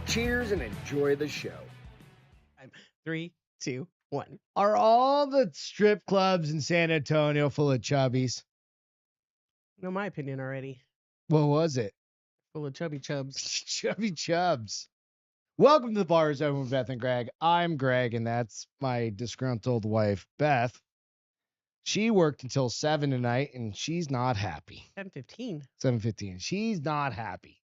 Cheers and enjoy the show. 3, 2, 1. Are all the strip clubs in San Antonio full of chubbies? Know my opinion already. What was it? Full of chubby chubs. Chubby chubs. Welcome to the Bar Zone with Beth and Greg. I'm Greg, and that's my disgruntled wife, Beth. She worked until 7 tonight, and she's not happy. 7:15. 7:15. She's not happy.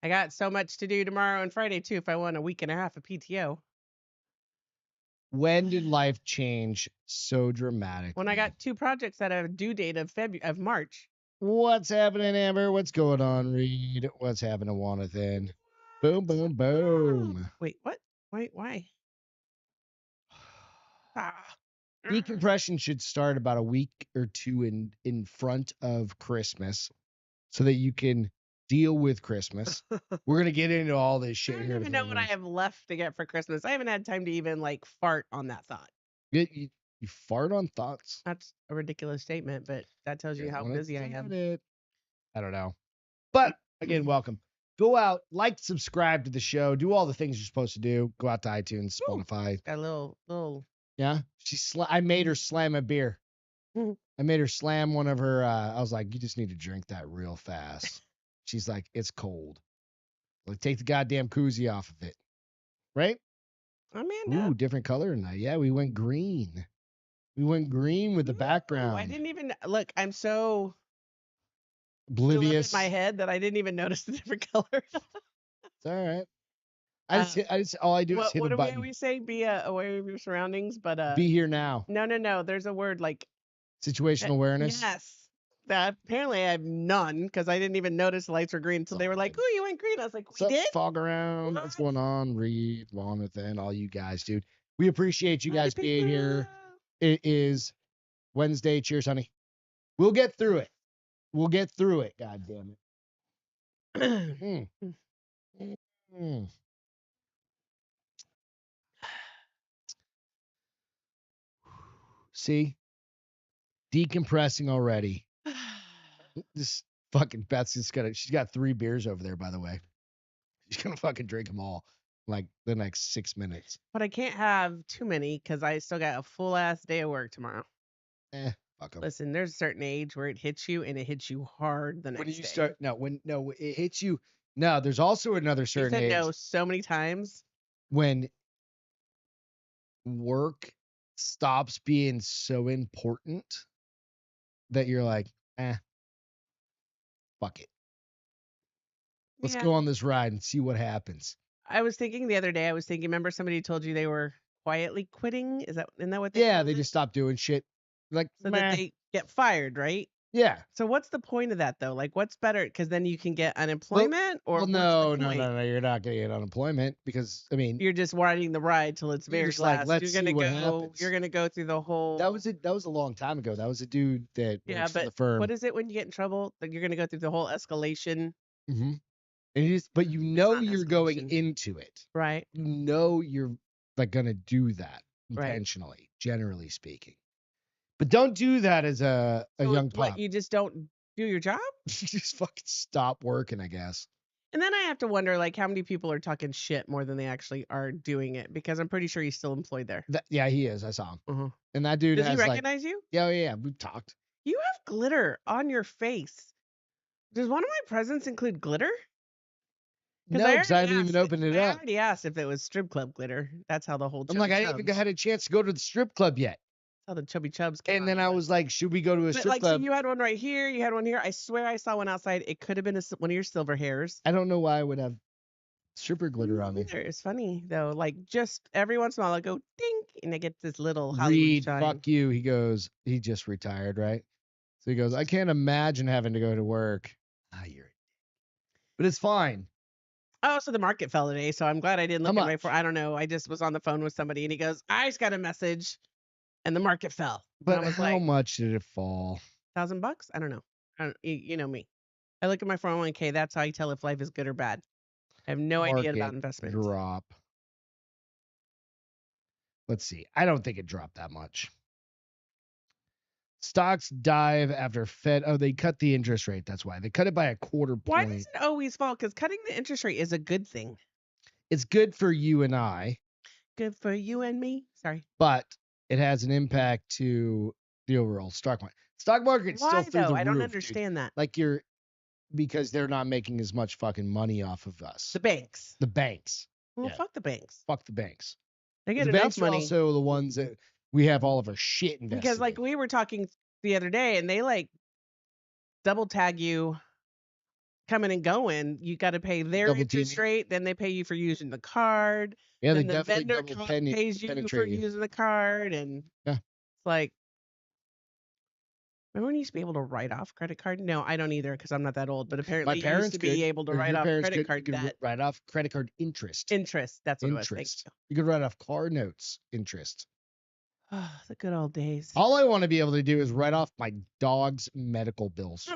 I got so much to do tomorrow and Friday too if I want a week and a half of PTO. When did life change so dramatically? When I got 2 projects that have a due date of March. What's happening, Amber? What's going on, Reed? What's happening, Wanathan? Boom, boom, boom. Wait, what? Wait, why? Decompression should start about a week or two in front of Christmas so that you can deal with Christmas. We're going to get into all this I shit don't here. even know what I have left to get for Christmas. I haven't had time to even fart on that thought. You fart on thoughts? That's a ridiculous statement, but that tells you how busy I am. I don't know. But again, welcome. Go out, like, subscribe to the show, do all the things you're supposed to do. Go out to iTunes, Spotify. Got a little. Yeah. I made her slam a beer. Mhm. I made her slam one of her. I was like, you just need to drink that real fast. She's like, it's cold. Like, take the goddamn koozie off of it. Right? Amanda. Ooh, different color tonight. Yeah, we went green. We went green with the background. I didn't even look. I'm so Oblivious. in my head that I didn't even notice the different color. It's all right. I just all I do is hit what a do button. we say? Be aware of your surroundings, but Be here now. No. There's a word like Situational awareness. Yes. That apparently I have none because I didn't even notice the lights were green. So they were like, "Oh, you went green." I was like, "We did." Fog around. What's going on? Reed, Jonathan, all you guys, dude. We appreciate you guys being here. It is Wednesday. Cheers, honey. We'll get through it. We'll get through it. God damn it. See? Decompressing already. This fucking Beth's just she's got 3 beers over there, by the way. She's gonna fucking drink them all like the next 6 minutes. But I can't have too many because I still got a full ass day of work tomorrow. Fuck 'em. Listen, there's a certain age where it hits you and it hits you hard the next When you day. start, it hits you. No, there's also another certain You said age no so many times. when work stops being so important that you're like, fuck it. Let's go on this ride and see what happens. I was thinking the other day, remember somebody told you they were quietly quitting? Isn't that what they Yeah, called they it? just stop doing shit. Like, So that they get fired, right? yeah. So what's the point of that though? Like, what's better? Because then you can get unemployment, or Well, what's no, the point? you're not gonna get unemployment because I mean, You're just riding the ride till it's very just like, last. let's see what happens. You're gonna go through the whole. That was it. That was a long time ago. That was a dude that works for the firm. What is it when you get in trouble? Like you're gonna go through the whole escalation. Mm-hmm. And but you know not you're going into it, right? You know you're like gonna do that Right. intentionally, generally speaking. But don't do that as a young pup. What, you just don't do your job? You just fucking stop working, I guess. And then I have to wonder, like, how many people are talking shit more than they actually are doing it? Because I'm pretty sure he's still employed there. Yeah, he is. I saw him. Uh-huh. And that dude Does he has recognize you? Yeah, we've talked. You have glitter on your face. Does one of my presents include glitter? No, because I haven't even opened it I up. already asked if it was strip club glitter. That's how the whole. I'm like, I haven't even had a chance to go to the strip club yet. That's how the chubby chubs came. And then I was like, should we go to a strip So club? you had one right here. You had one here. I swear I saw one outside. It could have been one of your silver hairs. I don't know why I would have stripper glitter on me. It's funny though. Like just every once in a while, I go dink, and I get this little Hollywood shine. Fuck you. He goes, he just retired, right? So he goes, I can't imagine having to go to work. But it's fine. Oh, so the market fell today. So I'm glad I didn't look at my phone. I don't know. I just was on the phone with somebody, and he goes, I just got a message, and the market fell. But how much did it fall? $1,000? I don't know. You know me. I look at my 401k. That's how I tell if life is good or bad. I have no idea about investments. Drop. Let's see. I don't think it dropped that much. Stocks dive after Fed. Oh, they cut the interest rate. That's why. They cut it by a quarter point. Why does it always fall? Because cutting the interest rate is a good thing. It's good for you and I, Good for you and me. Sorry. but it has an impact to the overall stock market. Stock market's Why still through though? the I don't roof, understand that. dude. Like because they're not making as much fucking money off of us. The banks. The banks. Well, Yeah. fuck the banks. Fuck the banks. They get The enough banks are money. also the ones that we have all of our shit invested Because like in. we were talking the other day, and they like double tag you coming and going. You got to pay their Double interest teaming. rate. Then they pay you for using the card. Yeah, they Then the definitely vendor double pays you for penetrate you. using the card, and Yeah. it's like, remember when you used to be able to write off credit card? No, I don't either because I'm not that old. But apparently, My parents you used to be able to write off credit card debt. Write off credit card interest. Interest. That's what it was. Thank Interest. You could write off car notes interest. Oh, the good old days. All I want to be able to do is write off my dog's medical bills.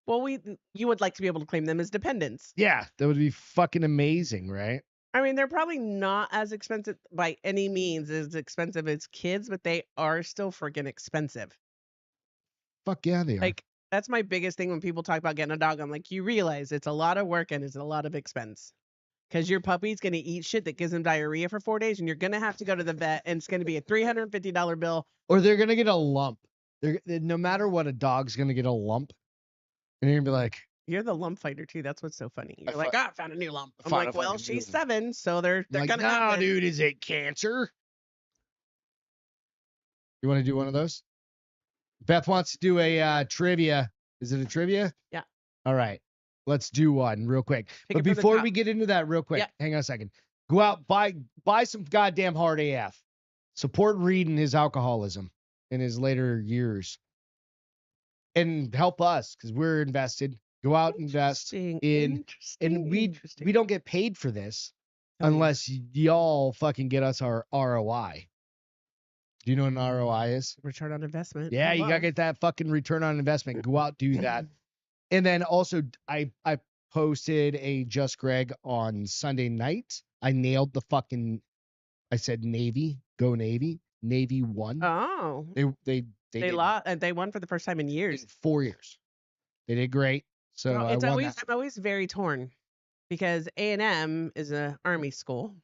Well, you would like to be able to claim them as dependents. Yeah, that would be fucking amazing, right? I mean, they're probably not as expensive by any means as expensive as kids, but they are still freaking expensive. Fuck yeah, they are. Like, that's my biggest thing when people talk about getting a dog. I'm like, you realize it's a lot of work and it's a lot of expense. Because your puppy's going to eat shit that gives him diarrhea for 4 days, and you're going to have to go to the vet, and it's going to be a $350 bill. Or they're going to get a lump. No matter what, a dog's going to get a lump. And you're going to be like... You're the lump fighter, too. That's what's so funny. You're like, I found a new lump. I'm like, well, she's lump. 7, so they're like, going to no, happen. dude, is it cancer? You want to do one of those? Beth wants to do a trivia. Is it a trivia? Yeah. All right. Let's do one real quick. But before we get into that real quick, hang on a second. Go out, buy some goddamn hard AF. Support Reed in his alcoholism in his later years. And help us because we're invested. Go out and invest in, and we don't get paid for this unless y'all fucking get us our ROI. Do you know what an ROI is? Return on investment. Yeah, you gotta get that fucking return on investment. Go out, do that. And then also, I posted a Just Greg on Sunday night. I nailed the fucking. I said Navy, go Navy. Navy won. Oh. They lost, and they won for the first time in years. In 4 years. They did great. So I'm always very torn because A&M is an Army school.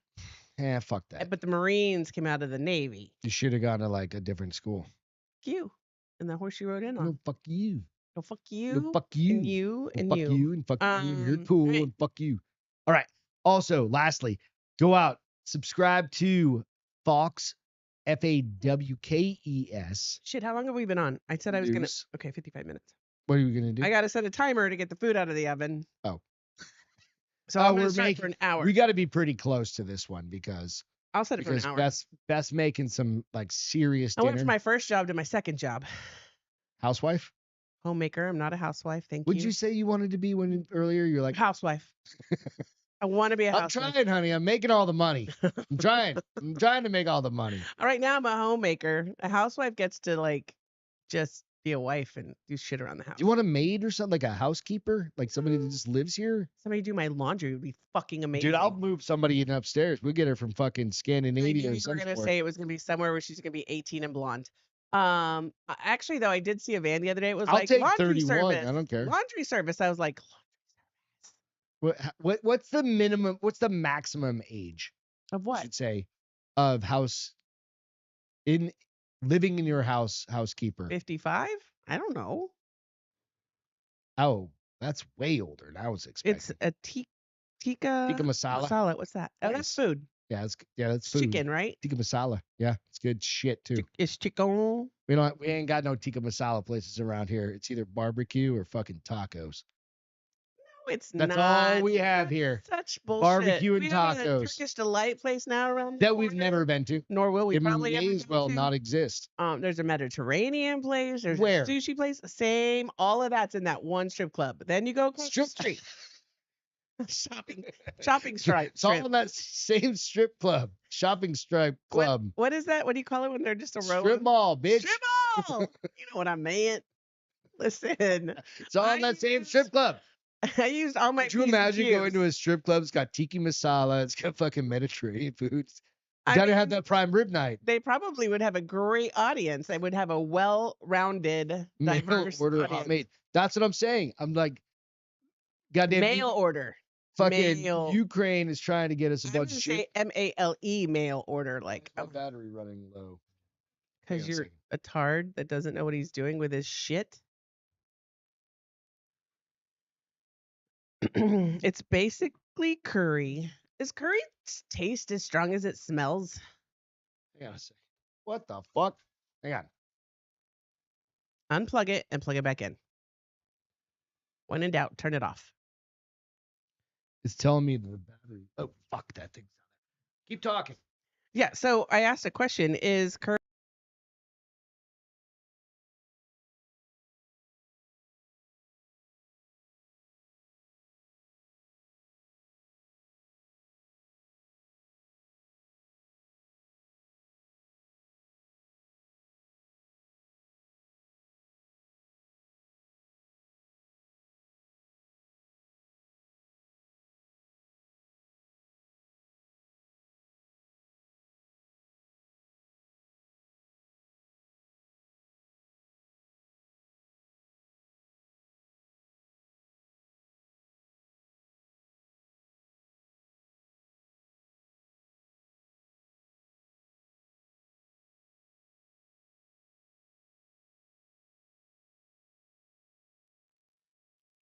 Yeah, fuck that. But the Marines came out of the Navy. You should have gone to like a different school. Fuck you. And the horse you rode in on. No, fuck you. No, fuck you. No, fuck you. And you. And fuck you. you. And fuck you. You're cool. Right. And fuck you. All right. Also, lastly, go out, subscribe to Fox, FAWKES. Shit, how long have we been on? I said I was going to. Okay, 55 minutes. What are you going to do? I got to set a timer to get the food out of the oven. Oh. So I'm going to start for an hour. We got to be pretty close to this one because I'll set it for an hour. Beth's making some like serious dinner. I went from my first job to my second job. Housewife? Homemaker. I'm not a housewife. Thank you. Would you say you wanted to be earlier? You're like housewife. I want to be a housewife. I'm trying, honey. I'm making all the money. I'm trying. I'm trying to make all the money. All right, now I'm a homemaker. A housewife gets to like just be a wife and do shit around the house. Do you want a maid or something, like a housekeeper, like somebody that just lives here? Somebody do my laundry would be fucking amazing. Dude, I'll move somebody in upstairs. We'll get her from fucking Scandinavia. You were gonna say it was gonna be somewhere where she's gonna be 18 and blonde. Actually though, I did see a van the other day. It was like take laundry 31. service. I don't care. Laundry service. I was like, what's the minimum? What's the maximum age of what? I should say of living in your house, housekeeper. 55? I don't know. Oh, that's way older than I was expecting. It's a tikka masala. Masala. What's that? Oh, that's food. Yeah, that's food. Chicken, right? Tikka masala. Yeah, it's good shit too. It's chicken. We ain't got no tikka masala places around here. It's either barbecue or fucking tacos. No, it's That's not. all we have here. Such bullshit. Barbecue and we have tacos. A Turkish delight place now around that we've never been to. Nor will we. It probably may as well not exist. There's a Mediterranean place. There's Where? a sushi place. Same. All of that's in that one strip club. But then you go across the street. shopping stripe. It's all in that same strip club. Shopping stripe club. What is that? What do you call it when they're just a row? Strip mall, bitch. Strip mall. You know what I meant. Listen. It's all in that same strip club. I used all my. Could you imagine going to a strip club? It's got tiki masala. It's got fucking Mediterranean foods. You gotta have that prime rib night. They probably would have a great audience. They would have a well-rounded, diverse order audience. hot made. That's what I'm saying. I'm like, goddamn. Mail order. fucking mail. Ukraine is trying to get us a I'm bunch gonna of shit. say MALE mail order, like My battery running low. because Hang on a you're second. a tard that doesn't know what he's doing with his shit. It's basically curry. Is curry taste as strong as it smells? Hang on a second. What the fuck? Hang on. Unplug it and plug it back in. When in doubt, turn it off. It's telling me the battery. Oh, fuck that thing. Keep talking. Yeah, so I asked a question. Is curry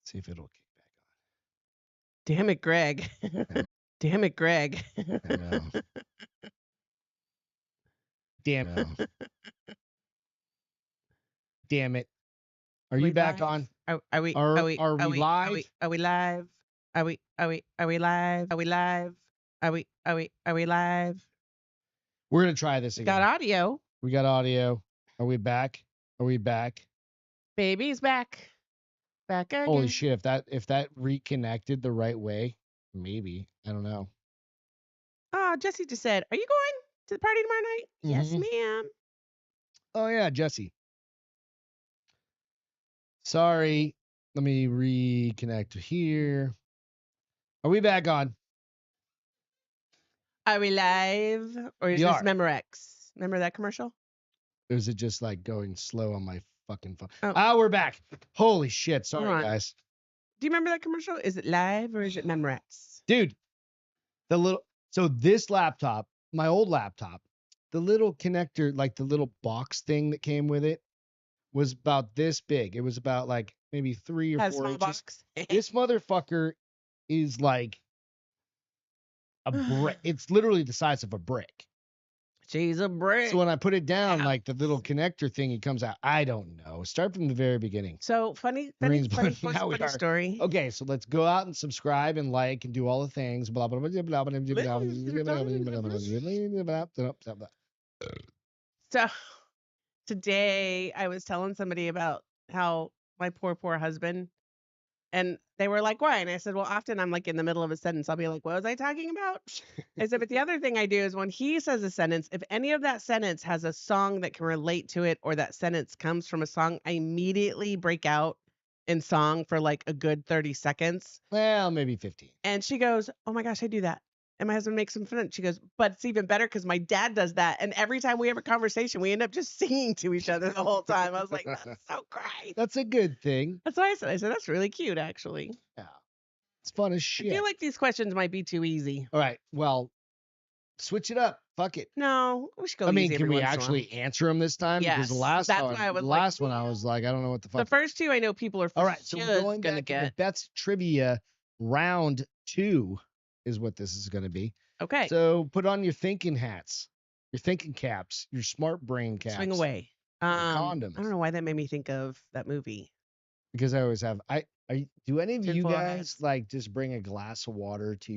See if it'll kick back Damn it, Greg. Damn it, Greg. on. I know. Damn it. Damn it. Are you back on? Are we Are we live? Are we live? Are we live? Are we live? Are we live? We're gonna try this Got again. audio. We got audio. Are we back? Are we back? Baby's back. Back again. Holy shit! If that reconnected the right way, maybe. I don't know. Oh, Jesse just said, "Are you going to the party tomorrow night?" Yes, Mhm. ma'am. Oh yeah, Jesse. Sorry. Let me reconnect here. Are we back on? Are we live? Or is We this are. Memorex? Remember that commercial? Or is it just like going slow on my fucking phone? Oh. We're back. Holy shit. Sorry, Hold on. guys. Do you remember that commercial? Is it live or is it Memorex? Dude, so this laptop, my old laptop, the little connector, like the little box thing that came with it, was about this big. It was about like maybe 3 or Has 4 small inches. box. This motherfucker is like a brick. It's literally the size of a brick. She's a brick. So when I put it down, Ouch. like the little connector thing, it comes out. I don't know. Start from the very beginning. So funny Marines Blend, now we are. story. Okay, so let's go out and subscribe and like and do all the things. Blah blah blah blah blah blah blah. So today I was telling somebody about how my poor husband, and they were like, "Why?" And I said, "Well, often I'm like in the middle of a sentence. I'll be like, what was I talking about?" I said, but the other thing I do is when he says a sentence, if any of that sentence has a song that can relate to it or that sentence comes from a song, I immediately break out in song for like a good 30 seconds. Well, maybe 15. And she goes, "Oh my gosh, I do that." And my husband makes some fun. She goes, "But it's even better because my dad does that. And every time we have a conversation, we end up just singing to each other the whole time." I was like, "That's so great." That's a good thing. That's why I said, "That's really cute, actually." Yeah. It's fun as I shit. feel like these questions might be too easy. All right. Well, switch it up. Fuck it. No, we should go I mean, easy can every we once in a while. actually answer them this time? Because the Yes, last that's one, why I was the like, last one, I was like, I don't know what the fuck. The first two I know people are for All right, so we're sure going gonna back into get. Beth's trivia round 2 is what this is going to be. Okay, So put on your thinking hats, your thinking caps, your smart brain caps. swing away. Condoms. I don't know why that made me think of that movie. Because I always have. Do any of you Tinfoil guys hats. like just bring a glass of water to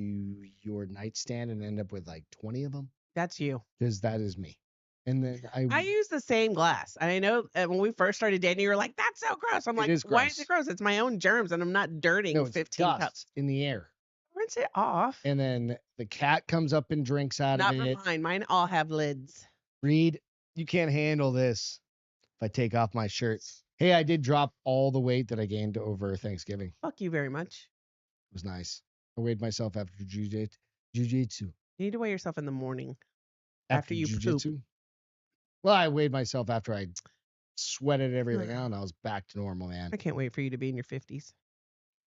your nightstand and end up with like 20 of them? That's you. Because that is me. And then I use the same glass. I know when we first started dating, you were like, "That's so gross." I'm It like, is "Why gross. is it gross? It's my own germs, and I'm not dirtying no, it's 15 dust cups." in the air. Rinse it off. And then the cat comes up and drinks out Not of for it. mine. Mine all have lids. Reed, you can't handle this if I take off my shirt. Hey, I did drop all the weight that I gained over Thanksgiving. Fuck you very much. It was nice. I weighed myself after jujitsu. You need to weigh yourself in the morning After you poop. jujitsu? Well, I weighed myself after I sweated everything out and I was back to normal, man. I can't wait for you to be in your 50s.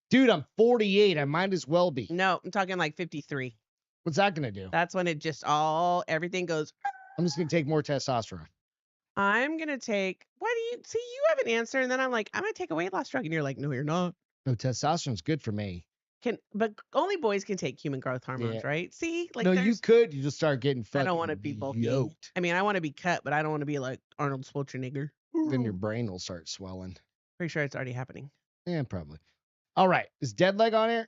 Dude, I'm 48. I might as well be. No, I'm talking like 53. What's that gonna do? That's when it just everything goes. I'm just gonna take more testosterone. I'm gonna take. Why do you see? You have an answer, and then I'm like, I'm gonna take a weight loss drug, and you're like, no, you're not. No, testosterone's good for me. But only boys can take human growth hormones, Yeah. right? See, like No, you there's. could. You just start getting I fucking don't want to be bulky. yoked. I mean, I want to be cut, but I don't want to be like Arnold Schwarzenegger. Then your brain will start swelling. Pretty sure it's already happening. Yeah, probably. All right. Is Dead Leg on here?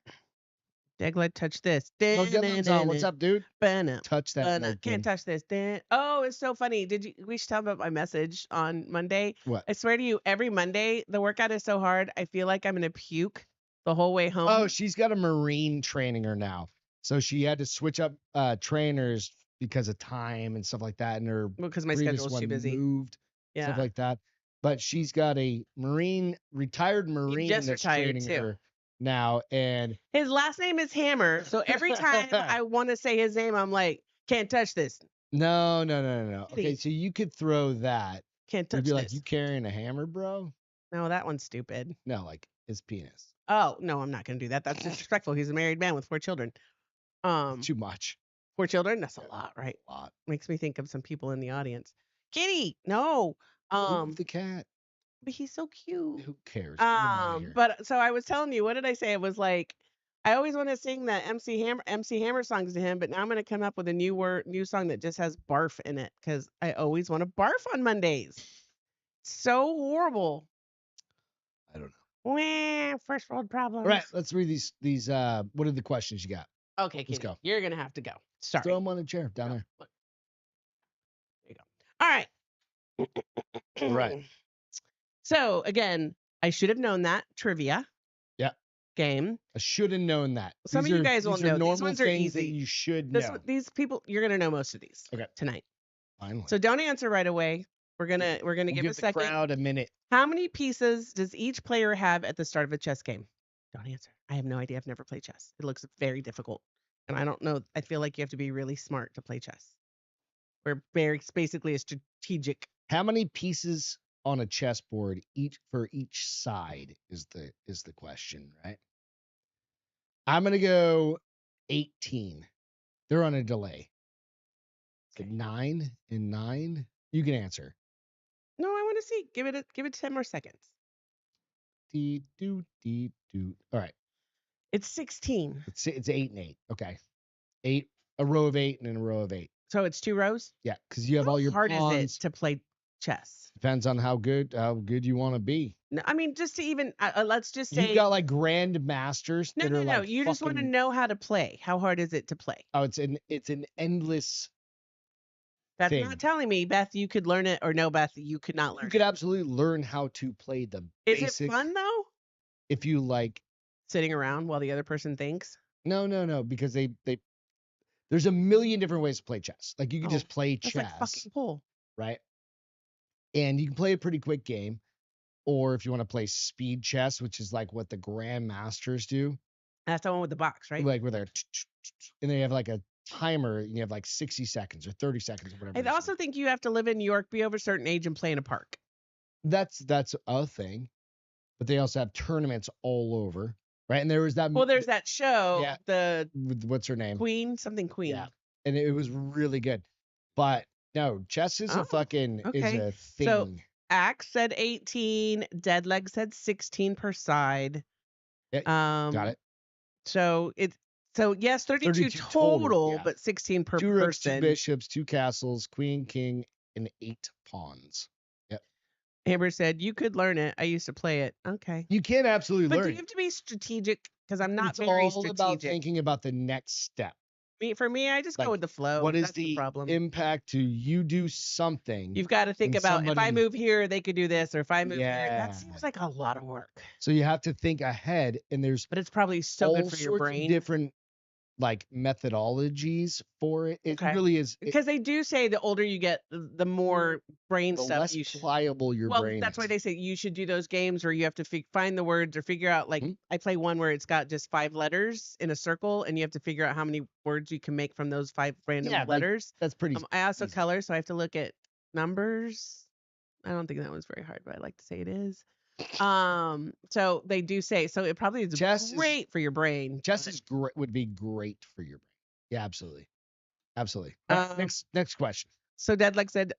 Deglet, touch this. No, Dead Leg's on. What's up, dude? Banana. Touch that leg. Can't touch this. Oh, it's so funny. We should talk about my message on Monday. What? I swear to you, every Monday, the workout is so hard. I feel like I'm going to puke the whole way home. Oh, she's got a Marine training her now. So she had to switch up trainers because of time and stuff like that. And her because my previous schedule's one too busy. moved, Yeah. stuff like that. But she's got a retired Marine just that's retired, training too. her now. And His last name is Hammer. So every time I want to say his name, I'm like, can't touch this. no. Okay, Kitty. so you could throw that. Can't You'd touch be this. like, you carrying a hammer, bro? No, that one's stupid. No, like his penis. Oh, no, I'm not going to do that. That's disrespectful. He's a married man with 4 children. Too much. 4 children? That's a lot, right? A lot. Makes me think of some people in the audience. Kitty, no. Move the cat. But he's so cute. Who cares? Get him outta here. But so I was telling you, what did I say? It was like I always want to sing the MC Hammer songs to him, but now I'm gonna come up with a new song that just has barf in it because I always want to barf on Mondays. So horrible. I don't know. Wah, first world problems. All right, let's read these. What are the questions you got? Okay, Kitty, go. you're gonna have to go. Sorry. Throw them on a chair down there. Look. There you go. All right. Right. So again, I should have known that trivia. Yeah. Game. I should have known that. Some of you guys will these are know. These normal ones are things that easy. you should This know. one, these people, you're gonna know most of these. Okay. Tonight. Finally. So don't answer right away. We're gonna We'll give a the second. crowd a minute. How many pieces does each player have at the start of a chess game? Don't answer. I have no idea. I've never played chess. It looks very difficult, and I don't know. I feel like you have to be really smart to play chess. It's basically a strategic. How many pieces on a chessboard for each side is the question, right? I'm gonna go 18. They're on a delay. Okay. 9 and 9. You can answer. No, I want to see. Give it 10 more seconds. Dee, doo, dee, doo. All right. It's 16. It's 8 and 8. Okay. 8, a row of 8 and then a row of 8. So it's 2 rows. Yeah, because you have all your How hard pawns. is it to play chess? Depends on how good you want to be. No, I mean, just to even let's just say You've got like grand masters no, that no, are no. like You just want to fucking- know how to play. How hard is it to play? Oh, it's an endless. That's thing. not telling me, Beth, you could learn it, or no, Beth, you could not learn You could it. absolutely learn how to play the Is basic. it fun though? If you like. Sitting around while the other person thinks. No, because they there's a million different ways to play chess. Like you can just play That's chess, like fucking pool. right? And you can play a pretty quick game, or if you want to play speed chess, which is like what the grandmasters do, That's the one with the box, right? like where they're and they have like a timer, and you have like 60 seconds or 30 seconds or whatever. I also think you have to live in New York, be over a certain age, and play in a park. That's a thing, but they also have tournaments all over, right? And there was that. Well, there's that show, Yeah. the what's her name? Queen. Yeah, and it was really good. But no, chess is Oh, a fucking is okay. a thing. So- Axe said 18. Deadleg said 16 per side. Yeah, got it. So yes, 32 32 total, total, yeah. but 16 per 2 rooks, 2 person. bishops, 2 castles, queen, king, and 8 pawns. Amber said you could learn it. I used to play it. Okay. You can absolutely But do learn. you have to be strategic? Because I'm not It's very all strategic. about thinking about the next step. For me, I just Like, go with the flow. what is That's the problem? impact to you do something? You've got to think when about if I somebody- move here, they could do this, or if I move here, Yeah. that seems like a lot of work. So you have to think ahead, and there's But it's probably so all good for sorts your of brain. different like methodologies for it. It Okay. really is. Because they do say the older you get, the more brain The stuff less you should. pliable your Well, brain that's is. why they say you should do those games where you have to find the words or figure out. Like Mhm. I play one where it's got just 5 letters in a circle, and you have to figure out how many words you can make from those 5 random Yeah, like, letters. That's pretty. I also easy. color, so I have to look at numbers. I don't think that one's very hard, but I like to say it is. So they do say so. It probably is Chess great for your brain. Chess is great. Would be great for your brain. Yeah, absolutely, absolutely. All right, next question. So Deadleg said,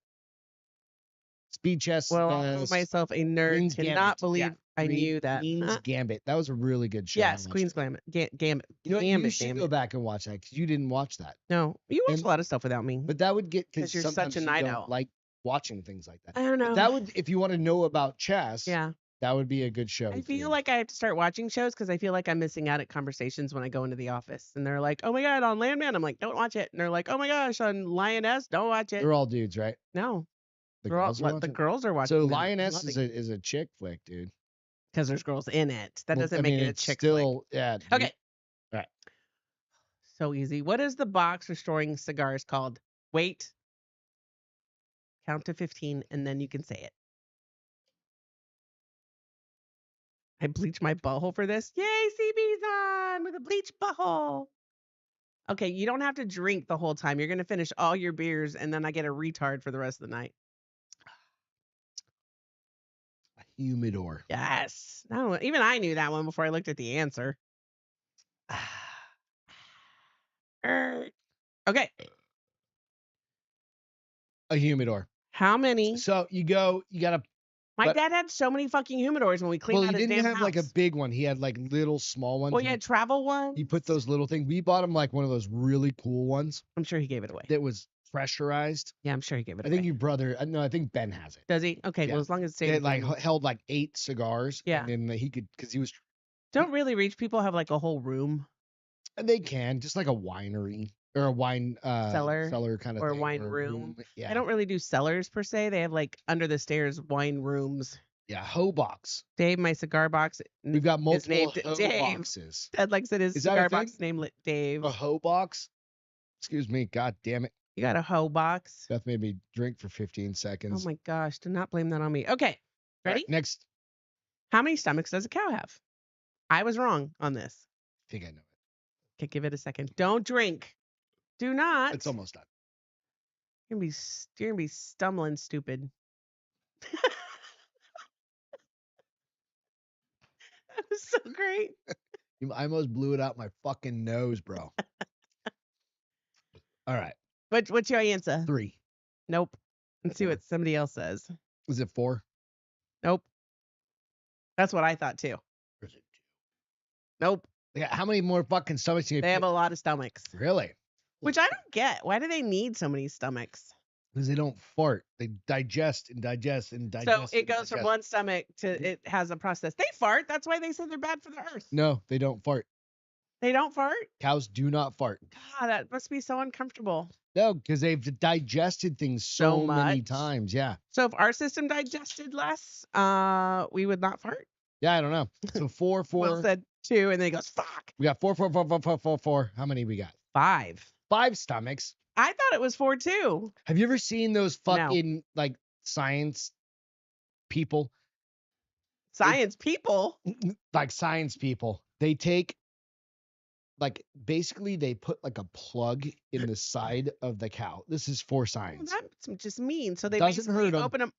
Speed chess. "Well, I'll call myself a nerd Queen's to Gambit. not believe Yeah, I knew that." Queen's Huh? Gambit. That was a really good show. I Yes, watched Queen's it. Gambit. You know what? You Gambit, should damn go it. back and watch that because you didn't watch that. No, you watch And- a lot of stuff without me. But that would get 'Cause because you're such sometimes a you night don't owl. like watching things like that. I don't know. But that would, if you want to know about chess, Yeah. that would be a good show. I for feel you. like I have to start watching shows because I feel like I'm missing out at conversations when I go into the office. And they're like, "Oh my God, on Landman." I'm like, "Don't watch it." And they're like, "Oh my gosh, on Lioness, don't watch it." they're all dudes, right? No. The They're all, girls are the watching? girls are watching. So them. Lioness is a chick flick, dude. Because there's girls in it. That Well, doesn't I make mean, it a it's chick flick. still, yeah. Dude. Okay. All right. So easy. What is the box restoring cigars called? Wait. Count to 15 and then you can say it. I bleached my butthole for this. Yay, CB's on with a bleached butthole. Okay, you don't have to drink the whole time. You're going to finish all your beers and then I get a retard for the rest of the night. A humidor. Yes. No, even I knew that one before I looked at the answer. Okay. A humidor. How many? So you gotta. My but- dad had so many fucking humidors when we cleaned Well, out he his didn't damn have house. like a big one. He had like little small ones. Well, and you had travel ones. He put those little things. We bought him like one of those really cool ones I'm sure he gave it away. that was pressurized. Yeah, I'm sure he gave it I away. think your brother. No, I think Ben has it. Does he? Okay, Yeah. well, as long as it stays. It like held like 8 cigars. Yeah. And then he could, because he was. Don't really rich people have like a whole room And they can just like a winery or a wine cellar kind of or thing, wine room. Yeah. I don't really do cellars per se. They have like under the stairs wine rooms. Yeah, hoe box. Dave, my cigar box. We've got multiple named hoe Dave. boxes. Ted like said his Is that a cigar box thing? named Dave. A hoe box? Excuse me. God damn it. You got a hoe box. Beth made me drink for 15 Oh seconds. my gosh! Do not blame that on me. Okay, All ready? right, next. How many stomachs does a cow have? I was wrong on this. I think I know it. Okay, give it a second. Don't drink. Do not. It's almost done. You're gonna be stumbling stupid. That was so great. I almost blew it out my fucking nose, bro. All right. What's your answer? 3. Nope. Let's see what somebody else says. Is it 4? Nope. That's what I thought too. Or is it 2? Nope. Yeah. How many more fucking stomachs do you They have a lot of stomachs. Really? Which I don't get. Why do they need so many stomachs? Because they don't fart. They digest and digest and digest. So it goes from one stomach to it has a process. They fart. That's why they say they're bad for the earth. No, they don't fart. They don't fart? Cows do not fart. God, that must be so uncomfortable. No, because they've digested things so many much. times. Yeah. So if our system digested less, we would not fart. Yeah, I don't know. So 4, 4. Will said 2, and then he goes, fuck. We got 4, 4, 4, 4, 4, 4, 4. How many we got? 5. 5 stomachs. I thought it was 4 too. Have you ever seen those No. fucking like science people? Science people. Like science people. They take like basically they put like a plug in the side of the cow. This is for Well, science. that's just mean. So they Doesn't basically hurt 'em. open them.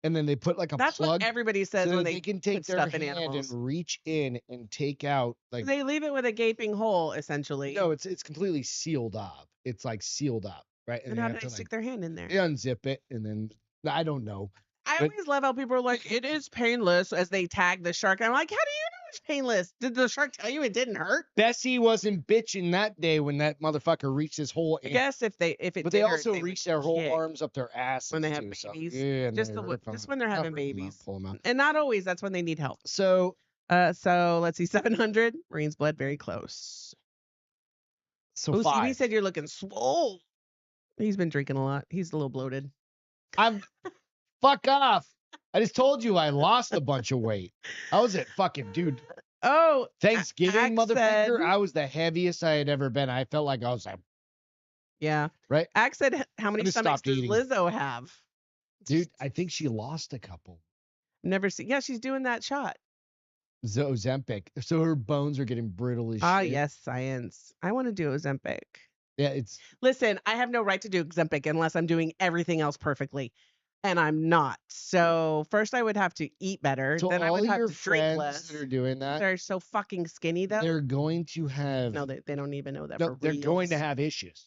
And then they put like a That's plug what everybody says so when that they can take put their stuff in hand animals. and reach in and take out like They leave it with a gaping hole, essentially. no, it's completely sealed up. It's like sealed up, right? And they how have do to, they stick their hand in there? they unzip it and then I don't know. I but- always love how people are like, it is painless as they tag the shark. And I'm like, how do you know it's painless? Did the shark tell you it didn't hurt? Bessie wasn't bitching that day when that motherfucker reached his whole I guess if it but did they hurt, also would reach their whole kick. arms up their ass When they have too, so- babies. yeah, and Just they rip 'em. just when they're I'll having rip 'em out, babies. pull 'em out. And not always, that's when they need help. So So let's see, 700. Marines bled very close. so Oh, CB 5. said you're looking swole. He's been drinking a lot. He's a little bloated. I'm fuck off. I just told you I lost a bunch of weight. I was at fucking dude. Oh, Thanksgiving, Axe motherfucker. said- I was the heaviest I had ever been. I felt like I was like, yeah. right, Axe said, how many just stomachs stopped does eating. Lizzo have? dude. I think she lost a couple. Never seen. Yeah, she's doing that shot. Ozempic. So her bones are getting brittle as Ah, shit. yes, science. I want to do Ozempic. Yeah, it's Listen, I have no right to do Ozempic unless I'm doing everything else perfectly. and I'm not. So first I would have to eat better. So then I all would have your to drink friends less. that are doing that, They're so fucking skinny though. they're going to have No, they don't even know that no, for they're going to reals. have issues.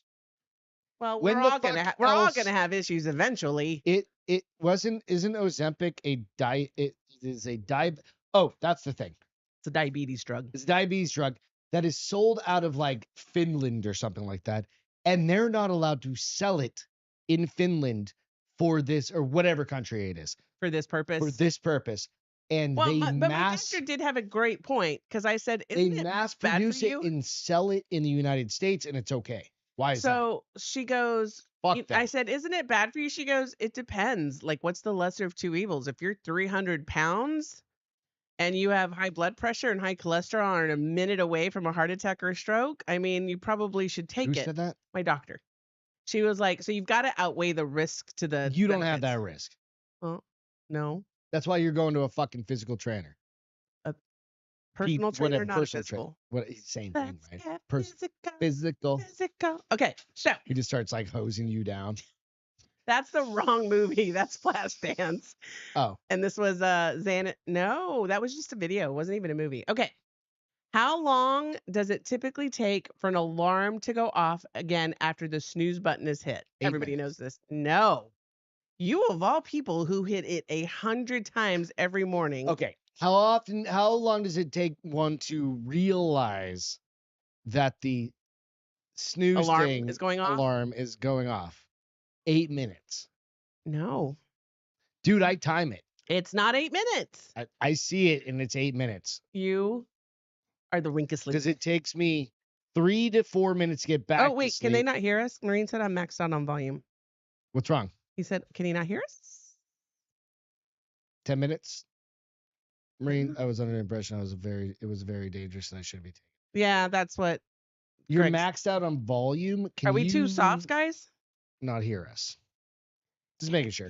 Well, When we're the all gonna fuck we're all else- gonna have issues eventually. It isn't Ozempic a diet? It is a diet. Oh, that's the thing. It's a diabetes drug. It's a diabetes drug that is sold out of like Finland or something like that, and they're not allowed to sell it in Finland for this or whatever country it is For this purpose. for this purpose. And Well, they but my mass doctor did have a great point because I said, they "Isn't it mass bad for produce it you?" and sell it in the United States, and it's okay. Why is that? So she goes, Fuck I that. said, "Isn't it bad for you?" She goes, "It depends. Like, what's the lesser of two evils? If you're 300 pounds and you have high blood pressure and high cholesterol and are a minute away from a heart attack or a stroke, I mean, you probably should Who take it." said that? My doctor. She was like, "So you've got to outweigh the risk to the You don't have that benefits." risk. Well, no. That's why you're going to a fucking physical trainer. Personal trainer, Whatever, not a personal trainer. physical. What same thing, Let's right? get Physical. physical. Okay, so He just starts like hosing you down. that's the wrong movie. That's Flashdance. Oh, And this was Xan. No, that was just a video. It wasn't even a movie. Okay. How long does it typically take for an alarm to go off again after the snooze button is hit? 8 Everybody minutes. knows this. No. You of all people who hit it 100 times every morning. okay. How long does it take one to realize that the snooze Alarm thing is going off? alarm is going off? 8 minutes. No. Dude, I time it. It's not 8 minutes. I see it and it's 8 minutes. You are the winkest Because it takes me 3 to 4 minutes to get back. Oh, to wait. Can they sleep. not hear us? Marine said I'm maxed out on volume. What's wrong? He said, "Can he not hear us?" 10 minutes? Marine, I was under the impression it was very dangerous and I shouldn't be taking it. Yeah, that's what. You're Greg's- maxed out on volume. Can Are we too you soft, guys? not hear us? Just making sure.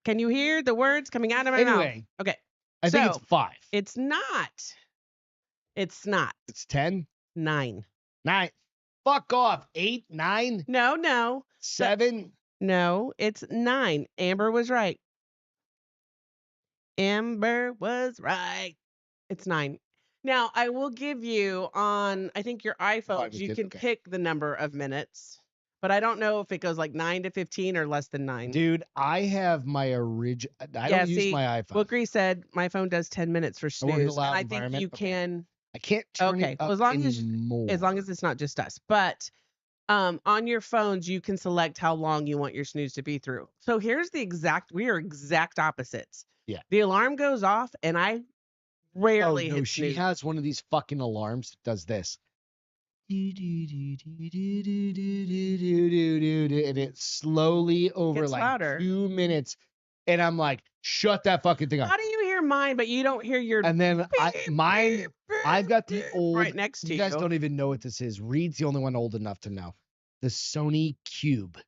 Can you hear the words coming out of my mouth? Anyway, Okay. I think it's 5. It's not. It's not. It's 10, 9. 9. Fuck off. 8, 9, No. 7. No, it's 9. Amber was right. Amber was right. It's 9. Now, I will give you on, I think your iPhones, was you good, can okay. pick the number of minutes, but I don't know if it goes like 9 to 15 or less than 9. Dude, I have my original. I Yeah, don't use see, my iPhone. Wilkery said my phone does 10 minutes for I work in a snooze. loud And I think environment. you Okay. can, I can't turn okay, it up well, as long as it's not just us. But on your phones, you can select how long you want your snooze to be through. So here's we are exact opposites. Yeah. The alarm goes off and I rarely no, hit she snooze. has one of these fucking alarms that does this. And it slowly over Gets like louder. 2 minutes. And I'm like, shut that fucking thing How off. do you hear mine, but you don't hear your And then I've got the old, right next to you guys don't even know what this is. Reed's the only one old enough to know. The Sony Cube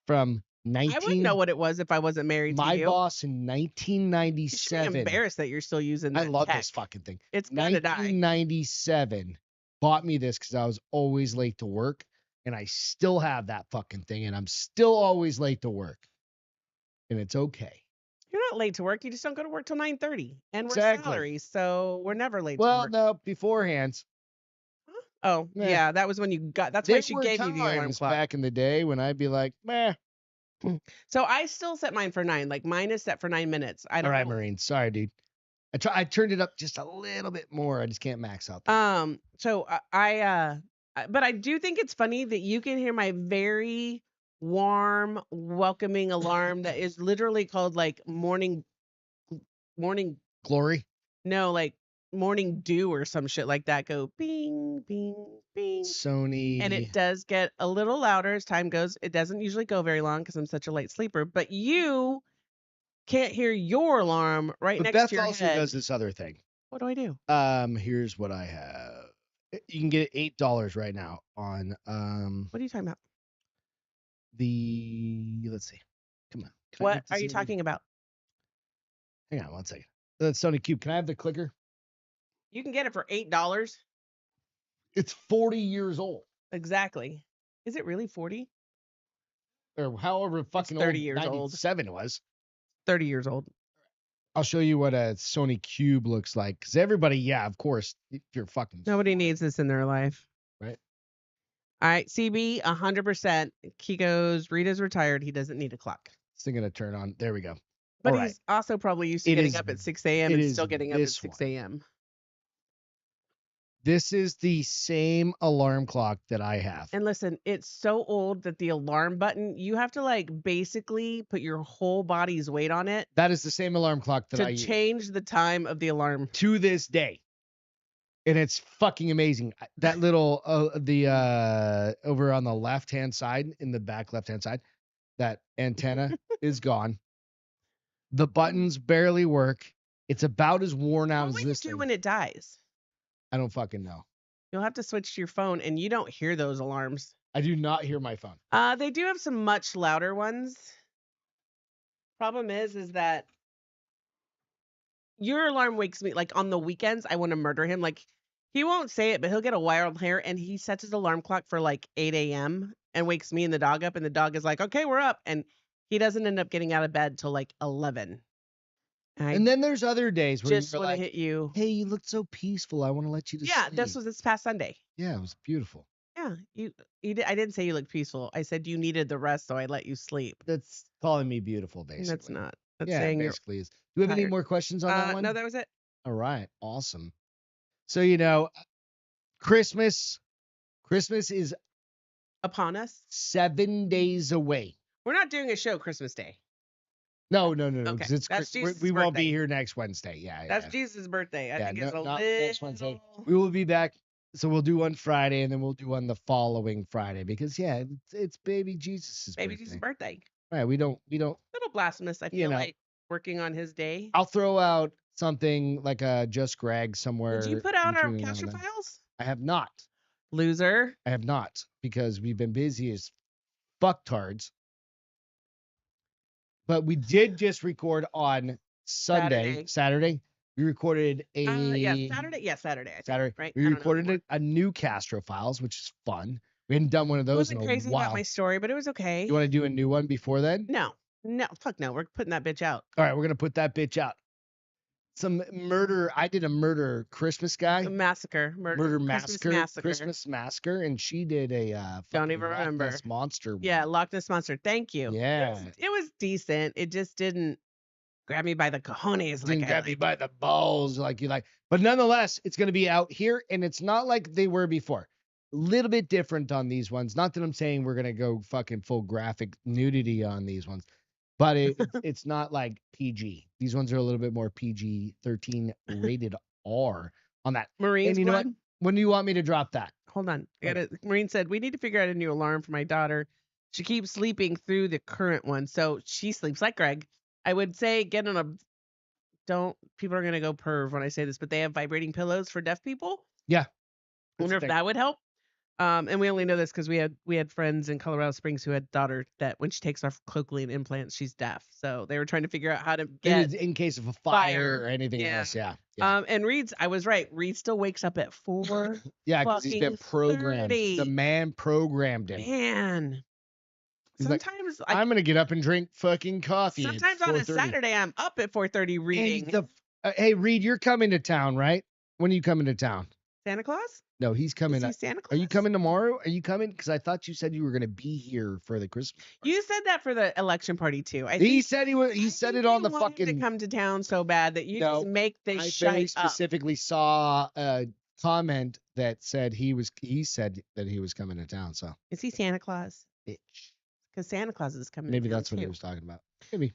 from I wouldn't know what it was if I wasn't married to my you. boss in You should be 1997. embarrassed that you're still using that I love tech. this fucking thing. It's gonna die. 1997 bought me this because I was always late to work, and I still have that fucking thing, and I'm still always late to work, and it's okay. You're not late to work. You just don't go to work till 9:30, and we're Exactly. salary, so we're never late to Well, work. no, beforehand. Oh, Yeah. yeah, that was when you got. That's There why she were gave you the alarm times clock. back in the day when I'd be like, meh. So I still set mine for 9. Like mine is set for 9 minutes. I All don't right, know. Marine. Sorry, dude. I turned it up just a little bit more. I just can't max out that. So but I do think it's funny that you can hear my very warm, welcoming alarm that is literally called like morning, Glory. no, like morning dew or some shit like that. Go bing, bing, bing. Sony. And it does get a little louder as time goes. It doesn't usually go very long because I'm such a late sleeper. But you can't hear your alarm right But next Beth to your also head. does this other thing. What do I do? Here's what I have. You can get it $8 right now on What are you talking about? let's see. Come on. Can I What make are this you easy? talking about? Hang on 1 second. That's Sony Cube. Can I have the clicker? You can get it for $8. It's 40 years old. Exactly. Is it really 40? or however fucking 30 old years old. 97 was. 30 years old. I'll show you what a Sony Cube looks like. Because everybody, yeah, of course, if you're fucking Nobody needs this in their life. right. All right, CB, 100%. Kiko's Rita's retired. He doesn't need a clock. It's going to turn on. There we go. But All right. he's also probably used to It getting is- up at 6 a.m. it and is still getting up at this 6 one. a.m. This is the same alarm clock that I have. And listen, it's so old that the alarm button, you have to like basically put your whole body's weight on it That is the same alarm clock that I to use change the time of the alarm. to this day. And it's fucking amazing. That little over on the left-hand side, in the back left-hand side, that antenna is gone. The buttons barely work. It's about as worn out What as will you this do thing. when it dies? I don't fucking know. You'll have to switch to your phone, and you don't hear those alarms. I do not hear my phone. They do have some much louder ones. Problem is that your alarm wakes me like on the weekends. I want to murder him. Like he won't say it, but he'll get a wild hair, and he sets his alarm clock for like 8 a.m. and wakes me and the dog up, and the dog is like, "Okay, we're up," and he doesn't end up getting out of bed till like 11. And then there's other days where just you're want to like, hit you. hey, you looked so peaceful. I want to let you to Yeah, sleep. this was this past Sunday. Yeah, it was beautiful. Yeah, you did. I didn't say you looked peaceful. I said you needed the rest, so I let you sleep. That's calling me beautiful, basically. That's not. That's Yeah, saying basically is. Do we have any tired. more questions on that one? No, that was it. All right, awesome. So, Christmas is Upon us. 7 days away. We're not doing a show Christmas Day. No, Okay, because it's that's Jesus' we won't birthday. be here next Wednesday. Yeah, That's yeah. Jesus' birthday. I Yeah, think it's a not little. next Wednesday. We will be back. So we'll do one Friday, and then we'll do one the following Friday because it's baby Jesus' Baby birthday. Jesus' birthday. Right? We don't. Little blasphemous. I feel like working on his day. I'll throw out something like a Just Greg somewhere. Did you put out our between now capture and then. files? I have not. Loser. I have not because we've been busy as fucktards. But we did just record on Saturday. We recorded a Saturday. Yeah, Saturday. I think, Saturday. Right. We recorded a new Castro Files, which is fun. We hadn't done one of I those in wasn't a crazy while. about my story, but it was okay. You want to do a new one before then? No, fuck no. We're putting that bitch out. All right, we're gonna put that bitch out. Some murder. I did a murder Christmas guy. Massacre. Murder Christmas massacre. Christmas massacre, and she did a Don't fucking even Loch remember. Ness monster. One. Yeah, Loch Ness Monster. Thank you. Yeah. It was decent. It just didn't grab me by the cojones. Didn't grab me by the balls like you like. But nonetheless, it's going to be out here, and it's not like they were before. A little bit different on these ones. Not that I'm saying we're going to go fucking full graphic nudity on these ones, but it's not like PG. These ones are a little bit more PG-13 rated R on that. Marines. And you know what? When do you want me to drop that? Hold on. Marine said, we need to figure out a new alarm for my daughter. She keeps sleeping through the current one, so she sleeps like Greg. I would say get on people are going to go perv when I say this, but they have vibrating pillows for deaf people. Yeah. I wonder if that would help. And we only know this because we had friends in Colorado Springs who had daughter that when she takes off cochlear implants, she's deaf. So they were trying to figure out how to get in case of a fire or anything else. Yeah. And I was right. Reed still wakes up at 4. Yeah, because he's been programmed. 30. The man programmed him. Man. He's sometimes like, I'm gonna get up and drink fucking coffee. Sometimes on a Saturday I'm up at 4:30 reading. Hey, Reed, you're coming to town, right? When are you coming to town? Santa Claus? No, he's coming. Is he Santa Claus? Are you coming tomorrow? Are you coming? Because I thought you said you were gonna be here for the Christmas party. You said that for the election party too. He said he was. He said it on the fucking. To come to town so bad that you just make this shit up. I very specifically saw a comment that said he said that he was coming to town. So is he Santa Claus? Bitch. Because Santa Claus is coming. Maybe that's what he was talking about. Maybe.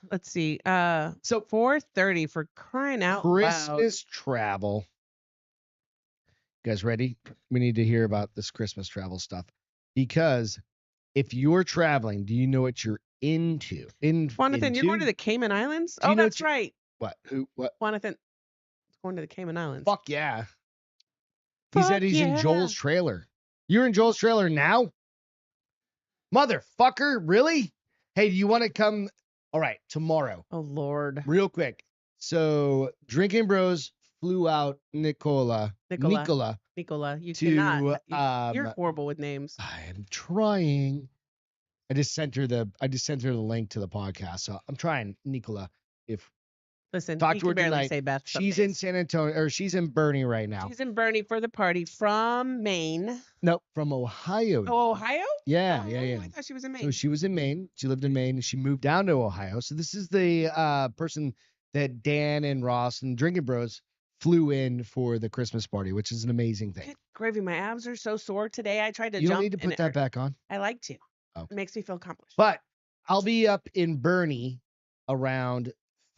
Let's see. So 4:30 for crying out loud. Christmas travel. You guys ready? We need to hear about this Christmas travel stuff because if you're traveling, do you know what you're into? Jonathan, you're going to the Cayman Islands? Oh, that's right. What? Who? What? Jonathan, going to the Cayman Islands. Fuck yeah. He said he's in Joel's trailer. You're in Joel's trailer now? Motherfucker, really? Hey, do you want to come? All right, tomorrow. Oh, Lord. Real quick. So, Drinking Bros flew out Nicola Nicola, you to cannot. You're horrible with names. I am trying. I just sent her the link to the podcast. So I'm trying, Nicola. If Listen, talk you to her can barely tonight. say Beth. some She's in days. San Antonio, or she's in Bernie right now. She's in Bernie for the party from Maine. Nope, from Ohio. Oh, Ohio? Yeah, Oh, yeah. I thought she was in Maine. So she was in Maine. She lived in Maine, and she moved down to Ohio. So this is the person that Dan and Ross and Drinking Bros flew in for the Christmas party, which is an amazing thing. Good gravy, my abs are so sore today. I tried to You jump. don't need to put that back on. I like to. Oh. It makes me feel accomplished. But I'll be up in Bernie around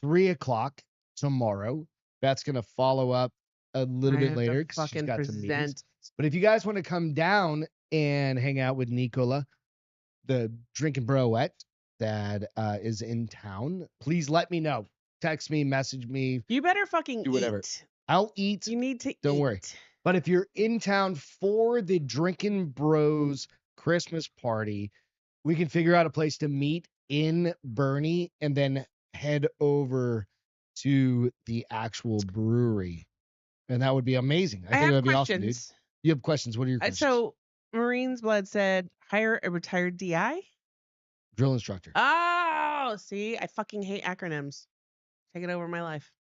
3:00 tomorrow. Beth's gonna follow up a little bit later because she's got some meetings. But if you guys want to come down and hang out with Nicola, the drinking broette that is in town, please let me know. Text me, message me. You better fucking do whatever. eat. I'll eat. You need to Don't eat. worry. But if you're in town for the Drinking Bros Christmas party, we can figure out a place to meet in Bernie and then head over to the actual brewery. And that would be amazing. I think that would be awesome, dude. You have questions. What are your questions? So Marine's Blood said, hire a retired DI? Drill instructor. Oh, see, I fucking hate acronyms. Take it over my life.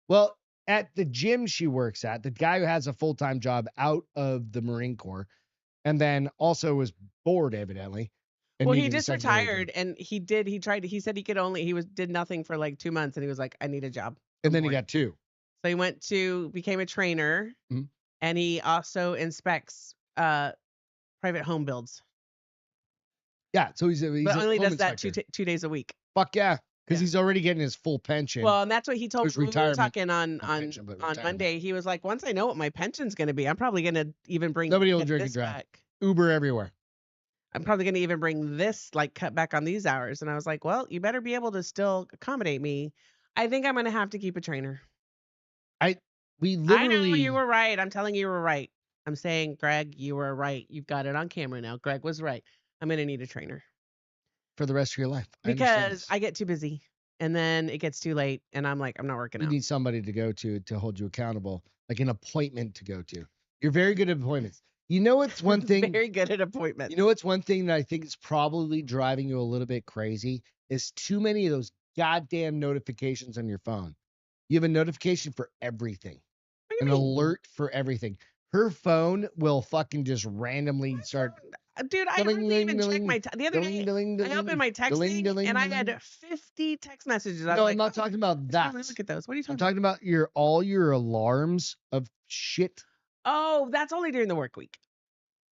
Well, at the gym she works at, the guy who has a full-time job out of the Marine Corps and then also was bored, evidently. Well, he just retired and he said did nothing for like 2 months and he was like, I need a job. And then he got 2. So he became a trainer and he also inspects private home builds. Yeah, so he's but only home does that inspector. 2 days a week. Fuck yeah, because he's already getting his full pension. Well, and that's what he told me when we were talking on retirement. Monday. He was like, once I know what my pension's going to be, I'm probably going to even bring Nobody will drink this and drive. back. Uber everywhere. I'm probably going to even bring this, like, cut back on these hours. And I was like, well, you better be able to still accommodate me. I think I'm going to have to keep a trainer. I know you were right. I'm telling you were right. I'm saying, Greg, you were right. You've got it on camera now. Greg was right. I'm going to need a trainer. For the rest of your life. Because I get too busy. And then it gets too late. And I'm like, I'm not working out. You need somebody to go to hold you accountable. Like an appointment to go to. You're very good at appointments. You know what's one thing? Very good at appointments. You know what's one thing that I think is probably driving you a little bit crazy is too many of those goddamn notifications on your phone. You have a notification for everything. An alert for everything. Her phone will fucking just randomly start. Dude, I didn't even check my the other day. I opened my texting and I had 50 text messages. I'm not talking about that. Look at those. What are you talking about? I'm talking about all your alarms of shit. Oh, that's only during the work week.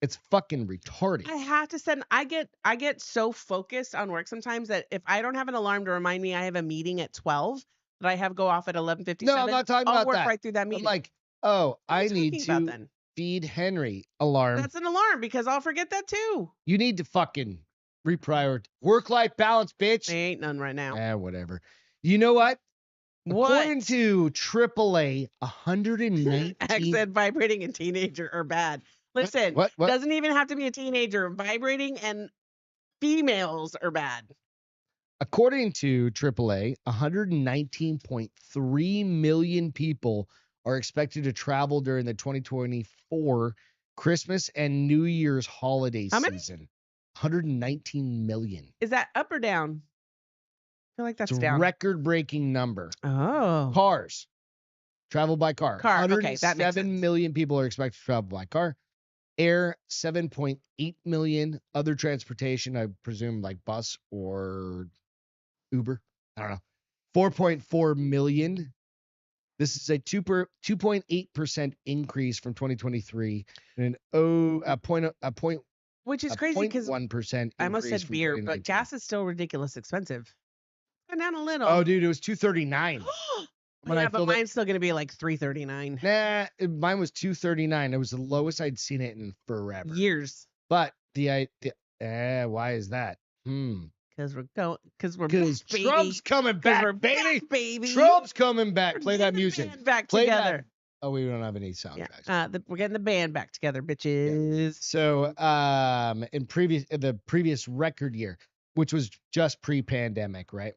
It's fucking retarded. I have to send. I get so focused on work sometimes that if I don't have an alarm to remind me I have a meeting at 12, that I have go off at 11:57. No, I'm not talking about that. I'll work right through that meeting. I'm like, I need to feed Henry alarm. That's an alarm because I'll forget that too. You need to fucking reprioritize work-life balance, bitch. There ain't none right now. Whatever. You know what? What? According to AAA, 119. I said vibrating and teenager are bad. Listen, what? Doesn't even have to be a teenager. Vibrating and females are bad. According to AAA, 119.3 million people are expected to travel during the 2024 Christmas and New Year's holiday season. 119 million. Is that up or down? I feel like that's it's a down. Record-breaking number. Oh. Cars. Travel by car. Car. Okay, that makes 7 million people are expected to travel by car. Air, 7.8 million. Other transportation, I presume like bus or Uber. I don't know. 4.4 million. This is a 2.8% increase from 2023 and a point which is crazy because 1%. I almost said beer, but gas is still ridiculous expensive. Went down a little. Oh, dude, it was $2.39. But mine's still gonna be like $3.39. Nah, mine was $2.39. It was the lowest I'd seen it in forever. Years. But why is that? Because we're back, Trump's coming back, baby. Trump's coming back. Play that music. Back together. That. Oh, we don't have any sound effects. We're getting the band back together, bitches. Yeah. So, in the previous record year, which was just pre-pandemic, right?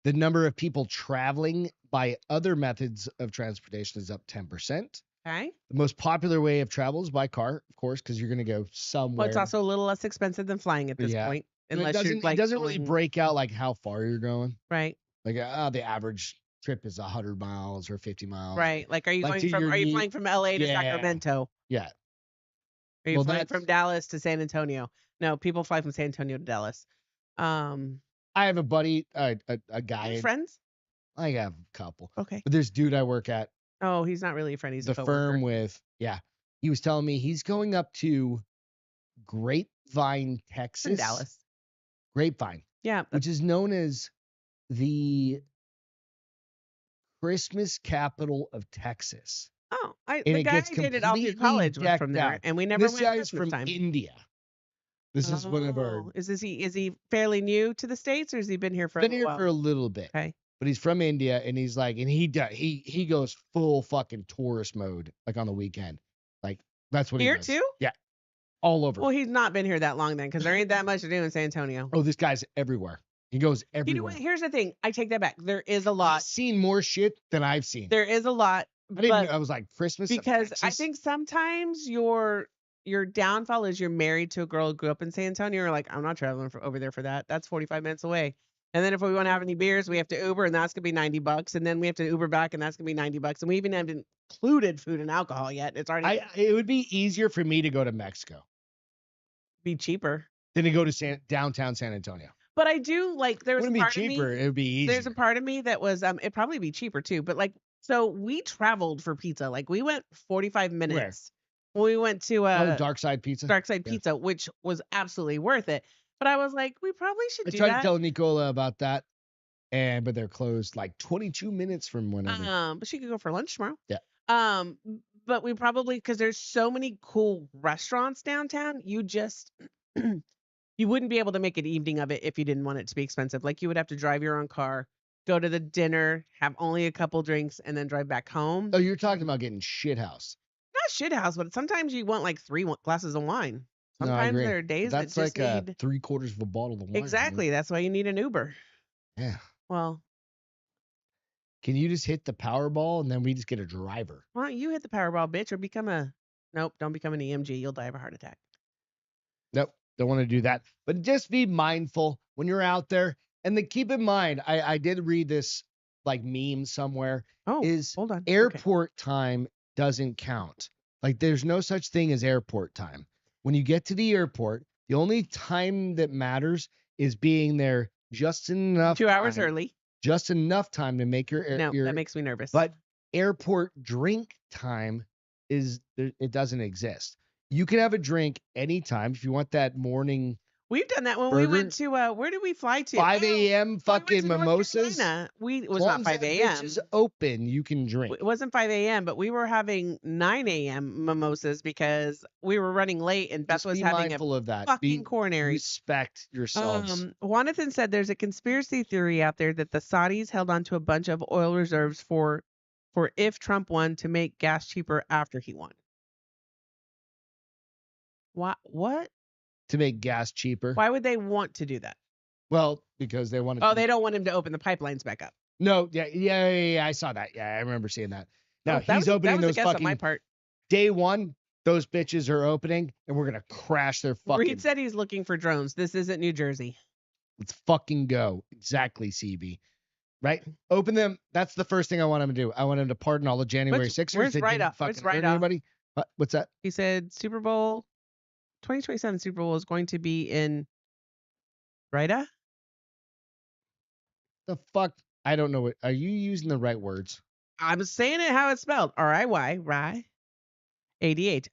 The number of people traveling by other methods of transportation is up 10%. Okay. The most popular way of travel is by car, of course, because you're going to go Well, somewhere. it's also a little less expensive than flying at this Yeah. point, And unless you're like it doesn't really going- break out like how far you're going. right, Like the average trip is 100 miles or 50 miles. right. Like, are you Like going to from? your Are you knee- flying from LA to Yeah. Sacramento? Yeah. Are you Well, flying that's- from Dallas to San Antonio? No, people fly from San Antonio to Dallas. I have a buddy, a guy. Any friends? I have a couple. Okay. But this dude I work at, Oh, he's not really a friend. He's the a coworker. firm with, he was telling me he's going up to Grapevine, Texas. From Dallas. Grapevine, Yeah. which is known as the Christmas capital of Texas. Oh, And the it guy gets I dated all through completely college was decked from there, out. and we never This went guy's Christmas from time. India. This is one of our. Oh, is he fairly new to the States, or has he been here for Been a here while? for a little bit. Okay. But he's from India, and he's like, and he goes full fucking tourist mode, like on the weekend. Like that's what he Here does. too? Yeah, all over. Well, he's not been here that long then, because there ain't that much to do in San Antonio. Oh, this guy's everywhere. He goes You know everywhere. what? Here's the thing. I take that back. There is a I've lot. seen more shit than I've seen. There is a lot, I didn't. but I was like Christmas of because I Texas? think sometimes your downfall is you're married to a girl who grew up in San Antonio. You're like, I'm not traveling over there for that. That's 45 minutes away. And then if we want to have any beers, we have to Uber, and that's gonna be $90. And then we have to Uber back, and that's gonna be $90. And we even haven't included food and alcohol yet. It's already It would be easier for me to go to Mexico be cheaper. than to go to downtown San Antonio. But I do like It there's a wouldn't be part cheaper. of me. It would be easier. There's a part of me that was it'd probably be cheaper too. But like so we traveled for pizza. Like we went 45 minutes. When we went to Dark Side Pizza. Dark Side Yeah. Pizza, which was absolutely worth it. But I was like, we probably should I do tried that. to tell Nicola about that, but they're closed like 22 minutes from whenever. But she could go for lunch tomorrow. Yeah. But we probably because there's so many cool restaurants downtown, you just you wouldn't be able to make an evening of it if you didn't want it to be expensive. Like you would have to drive your own car, go to the dinner, have only a couple drinks, and then drive back home. Oh, you're talking about getting shithouse. Not shit house, but sometimes you want like 3 glasses of wine. No, I Sometimes agree. there are days That's that just like need 3/4 of a bottle of wine. man. exactly. That's why you need an Uber. Yeah. Well, Can you just hit the Powerball and then we just get a driver? why don't you hit the Powerball, bitch, or become a nope? Don't become an EMG. You'll die of a heart attack. Nope, don't want to do that. But just be mindful when you're out there. And then keep in mind, I did read this like meme somewhere. Oh, Is hold on. Okay. airport time doesn't count. Like there's no such thing as airport time. When you get to the airport, the only time that matters is being there just enough 2 hours time, early. just enough time to make No, your that makes me nervous. but airport drink time it doesn't exist. You can have a drink anytime if you want that morning we've done that when we burger. went to where did we fly to? 5 Oh, a.m. we went fucking to North mimosas. Carolina. It was As long not as 5 that a.m. bitch is open, you can drink. It wasn't 5 a.m., but we were having 9 a.m. mimosas because we were running late and Beth Just was be having a mindful of that. fucking Be coronary. respect yourselves. Jonathan said there's a conspiracy theory out there that the Saudis held onto a bunch of oil reserves for if Trump won to make gas cheaper after he won. What? To make gas cheaper. Why would they want to do that? Well, because they want to. Oh, they don't want him to open the pipelines back up. No, yeah. I saw that. Yeah, I remember seeing that. Now Oh, that he's was, opening that was those a guess on fucking my part. day one. Those bitches are opening, and we're gonna crash their fucking. Reed said he's looking for drones. This isn't New Jersey. Let's fucking go. Exactly, CB. Right? Open them. That's the first thing I want him to do. I want him to pardon all the January 6ers. Where's that didn't Rida? fucking Where's hurt Rida? anybody. What's that? He said 2027 Super Bowl is going to be in Rida? The fuck? I don't know. Are you using the right words? I'm saying it how it's spelled. R-I-Y, Rye. 88.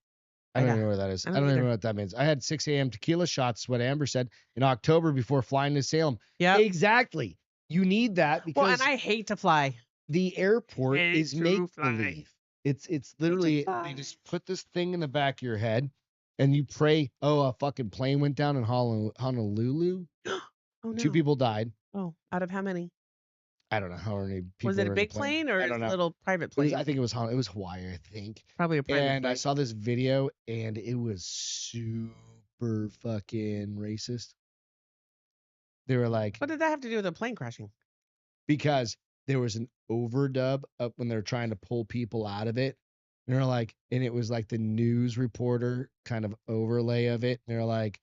I don't Rida. even know what that is. I I don't don't even either. know what that means. I had 6 a.m. tequila shots, what Amber said, in October before flying to Salem. Yeah. Exactly. You need that because Well, and I hate to fly. the airport Hate is to make fly. believe. It's literally fly. they just put this thing in the back of your head and you pray, oh, a fucking plane went down in Honolulu. Oh, no. 2 people died. Oh, out of how many? I don't know how many people Was it were a in the big plane or I a don't know. little private It was- plane? I think it was Hawaii, I think. Probably a private And I plane. saw this video and it was super fucking racist. They were like, What did that have to do with a plane crashing? because there was an overdub of when they're trying to pull people out of it. And they're like, and it was like the news reporter kind of overlay of it. And they're like,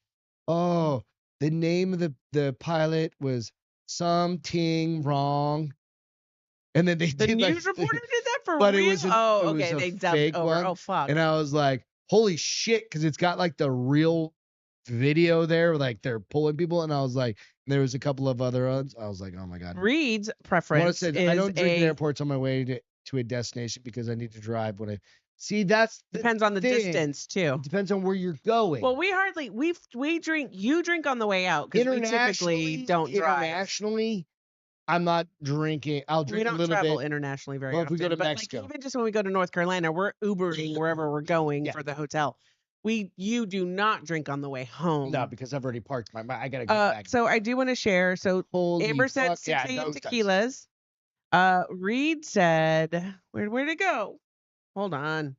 oh, the name of the pilot was something wrong. And then they The did news like, reporter did that for but real? it was Okay. a They dubbed fake over. one. Oh, fuck. And I was like, holy shit, because it's got like the real video there, like they're pulling people. And I was like, there was a couple of other ones. I was like, oh my God. Reed's I want to preference say, is I don't drink in airports on my way to a destination because I need to drive when I see that's the depends on the thing. distance too. It depends on where you're going. Well, we drink. You drink on the way out because we typically don't drive. Internationally, I'm not drinking. I'll We drink a don't little travel bit. internationally very Well, if often. we go to but Mexico. like even just when we go to North Carolina, we're Ubering wherever we're going Yeah. for the hotel. You do not drink on the way home. No, because I've already parked my. I gotta go back. So I do want to share. So Holy Amber said fuck, 6 yeah, a.m. those types. tequilas. Reed said, where'd it go? Hold on.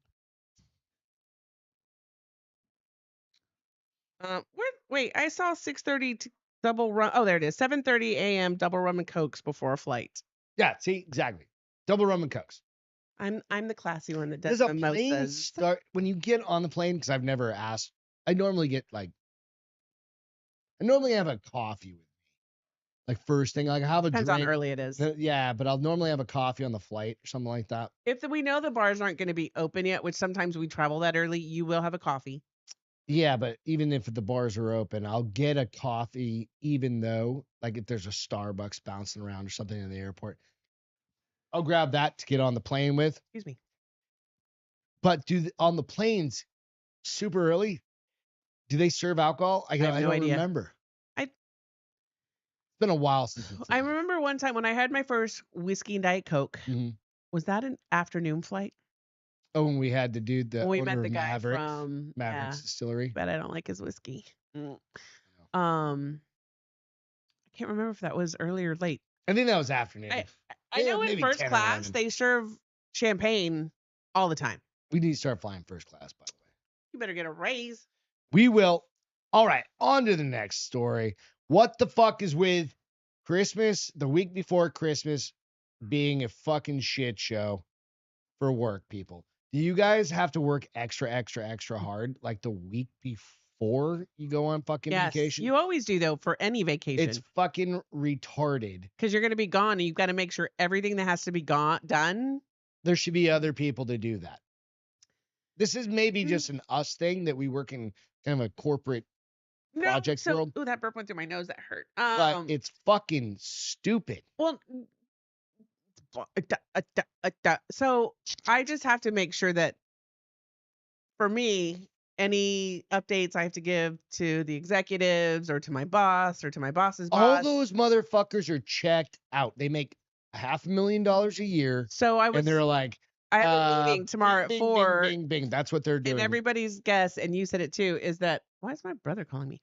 Wait, I saw 6:30 double rum. Oh, there it is. 7:30 a.m. double rum and cokes before a flight. Yeah, see, exactly. Double rum and cokes. I'm the classy one that does Does a plane mimosas. start when you get on the plane? Because I've never asked. I normally have a coffee with me. Like first thing, like I have a Depends drink. on early it is. Yeah, but I'll normally have a coffee on the flight or something like that. If we know the bars aren't going to be open yet, which sometimes we travel that early, you will have a coffee. Yeah, but even if the bars are open, I'll get a coffee, even though like if there's a Starbucks bouncing around or something in the airport, I'll grab that to get on the plane with. Excuse me. But on the planes super early, do they serve alcohol? I have no don't idea. remember. I- It's been a while since I remember one time when I had my first whiskey and Diet Coke. Mhm. Was that an afternoon flight? Oh, when we had the dude, the When we owner met the of guy Mavericks from Distillery. Bet I don't like his whiskey. I can't remember if that was early or late. I think that was afternoon. I know in maybe first 10 or class 11. they serve champagne all the time. We need to start flying first class, by the way. You better get a raise. We will. All right, on to the next story. What the fuck is with Christmas, the week before Christmas, being a fucking shit show for work, people? Do you guys have to work extra hard like the week before you go on fucking vacation? You always do though for any vacation. It's fucking retarded. Because you're going to be gone and you've got to make sure everything that has to be done. There should be other people to do that. This is maybe just an us thing that we work in kind of a corporate project world. Ooh, that burp went through my nose. That hurt. But it's fucking stupid. Well, so I just have to make sure that for me, any updates I have to give to the executives or to my boss or to my boss's boss. All those motherfuckers are checked out. They make $500,000 a year. So and they're like, I have a meeting tomorrow bing, at 4. Bing, bing, bing. That's what they're doing. And everybody's guess, and you said it too, is that why is my brother calling me?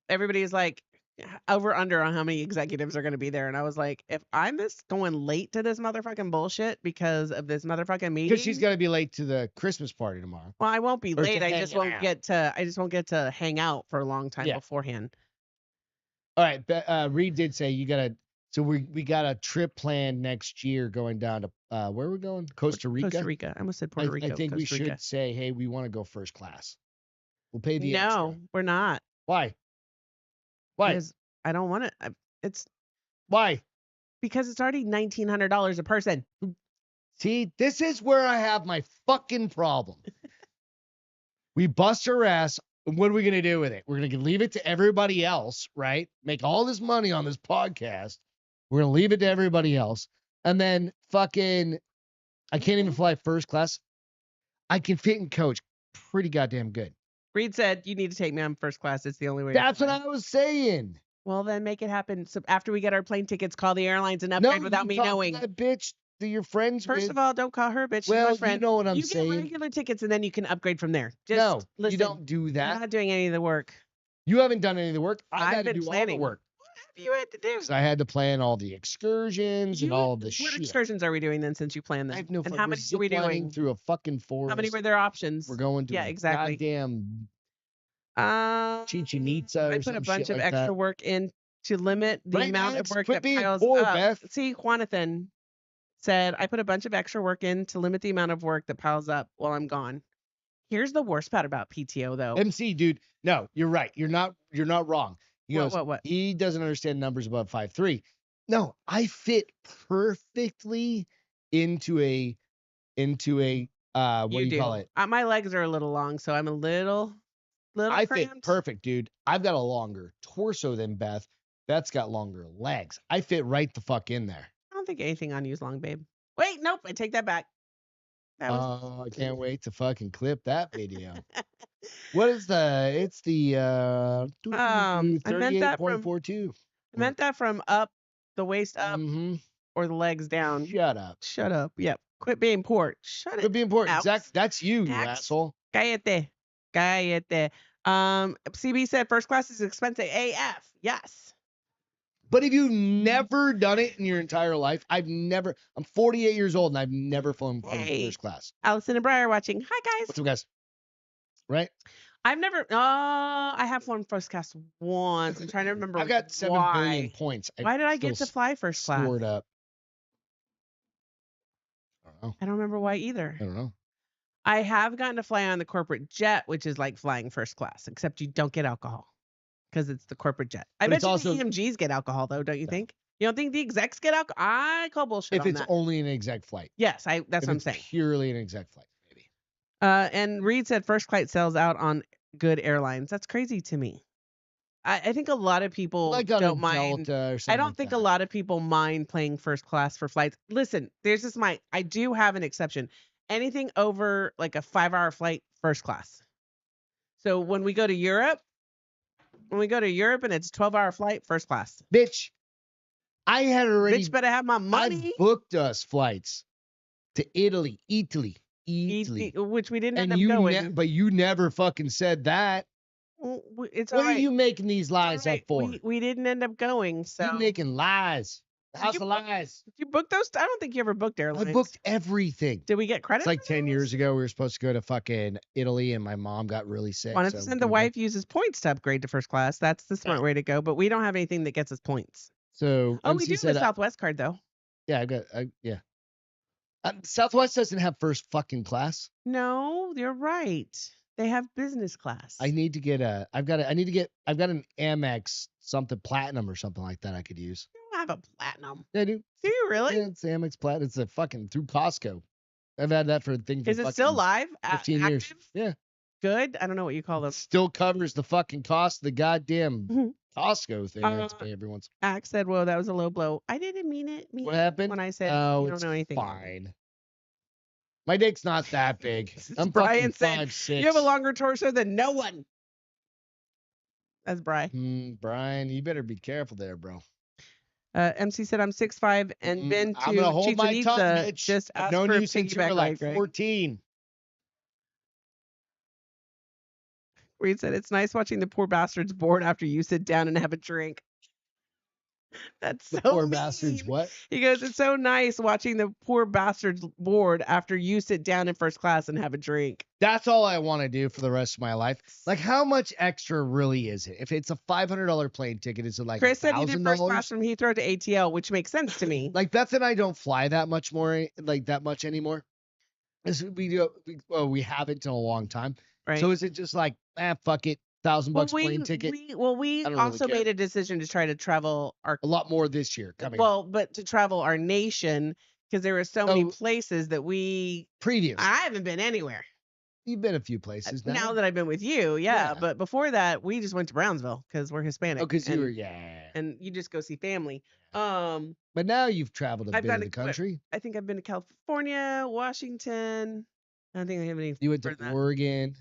Everybody's like over under on how many executives are going to be there, and I was like, if I'm just going late to this motherfucking bullshit because of this motherfucking meeting, because she's got to be late to the Christmas party tomorrow. Well, I won't be Or to late. I hang just won't out. get to. I just won't get to hang out for a long time Yeah. beforehand. All right, Reed did say you got to. So we got a trip planned next year going down to where are we going? Costa Rica. Costa Rica. I almost said Puerto Rico. I think we Costa Rica. should say, hey, we want to go first class. We'll pay the extra. No, we're not. Why? Why? Because I don't want to. It's Why? because it's already $1,900 a person. See, this is where I have my fucking problem. We bust our ass. What are we going to do with it? We're going to leave it to everybody else, right? Make all this money on this podcast. We're going to leave it to everybody else. And then fucking, I can't even fly first class. I can fit and coach pretty goddamn good. Reed said you need to take me on first class. It's the only way. That's what I was saying. Well, then make it happen. So after we get our plane tickets, call the airlines and upgrade without me knowing. That bitch that you're friends First with. of all, don't call her a bitch. She's Well, my friend. you know what I'm you saying. get regular tickets and then you can upgrade from there. Just No, listen, you don't do I'm that. not doing any of the work. You haven't done any of the work. I've had to been do all planning. the work. What have you had to do? 'Cause I had to plan all the excursions and all of the What shit. excursions are we doing then since you planned them? I have no and fucking. how many are we doing? Through a fucking forest. How many were their options? We're going to Yeah, exactly. goddamn Chichen Itza I or put some a bunch shit of like extra that. work in to limit the Right, amount Alex? of work Quit that being piles poor, up. Beth. See, Jonathan said, I put a bunch of extra work in to limit the amount of work that piles up while I'm gone. Here's the worst part about PTO though. MC, dude. No, you're right. You're not wrong. He goes, What? he doesn't understand numbers above 5'3". No, I fit perfectly into a what do you call it? My legs are a little long, so I'm a little I cramped. fit perfect, dude. I've got a longer torso than Beth. Beth's got longer legs. I fit right the fuck in there. I don't think anything on you is long, babe. Wait, nope, I take that back. That was I can't wait to fucking clip that video. What is it's the I meant that from 38.42. I meant that from up, the waist up, Mm-hmm. or the legs down. Shut up. Shut up. Yep. Quit being poor. Shut it. Could be important. Alex. Zach, that's you, you Alex. asshole. Cállate. CB said first class is expensive AF. Yes. But if you've never done it in your entire life, I'm 48 years old and I've never flown first class. Allison and Briar watching. Hi guys. What's up, guys? Right? I've never. I have flown first class once. I'm trying to remember. I've got 7 billion points. Why did I get to fly first class? Stored up. I don't know. I don't remember why either. I don't know. I have gotten to fly on the corporate jet, which is like flying first class, except you don't get alcohol because it's the corporate jet. I bet you the EMGs get alcohol though, don't you think? You don't think the execs get alcohol? I call bullshit if it's only an exec flight. Yes, that's what I'm saying. Purely an exec flight, maybe. And Reed said first flight sells out on good airlines. That's crazy to me. I think a lot of people don't mind. I don't think a lot of people mind playing first class for flights. Listen, I do have an exception. Anything over like a 5-hour flight, first class. So when we go to Europe and it's a 12-hour flight, first class. Bitch, I had already. Bitch better have my money. I booked us flights to Italy, which we didn't end up going. But you never fucking said that. Well, it's what all right. are you making these lies up for? We didn't end up going. So you're making lies. House of lies. Did you book those? I don't think you ever booked airlines. I booked everything. Did we get credit? It's like 10 years ago. We were supposed to go to fucking Italy, and my mom got really sick. Why don't you send the wife uses points to upgrade to first class? That's the smart way to go. But we don't have anything that gets us points. So we do have a Southwest card though. Yeah, yeah. Southwest doesn't have first fucking class. No, you're right. They have business class. I need to get I've got an Amex something platinum or something like that I could use. You don't have a platinum. Yeah, I do. Do you really? Yeah, it's Amex platinum. It's a fucking through Costco. I've had that for a thing. Is it still live? 15 years. Yeah. Good. I don't know what you call them. Still covers the fucking cost of the goddamn Costco thing. I have to pay every once. Axe said, "Whoa, that was a low blow." I didn't mean it. What happened? When I said, "You don't know anything." Fine. My dick's not that big. I'm Brian fucking said, 5'6". You have a longer torso than no one. That's Brian. Brian, you better be careful there, bro. MC said, I'm 6'5" and been to I'm gonna hold my tongue, bitch. Just I've ask known for you since you were like 14. Reed said, it's nice watching the poor bastards bored after you sit down and have a drink. That's so poor mean. bastards what? He goes, it's so nice watching the poor bastards bored after you sit down in first class and have a drink. That's all I want to do for the rest of my life. Like, how much extra really is it? If it's a $500 plane ticket, is it like Chris said he did first $1,000? class from Heathrow to ATL, which makes sense to me. Like, Beth and I don't fly that much anymore. We haven't in a long time. Right. So is it just like, fuck it, $1,000 plane ticket? We also made a decision to try to travel a lot more this year coming. But to travel our nation because there were so many places that I haven't been anywhere. You've been a few places now. Now that I've been with you, yeah. But before that, we just went to Brownsville because we're Hispanic. Oh, because you were, and you just go see family. But now you've traveled a bit of the country. I think I've been to California, Washington. I don't think I have any. You went to Oregon.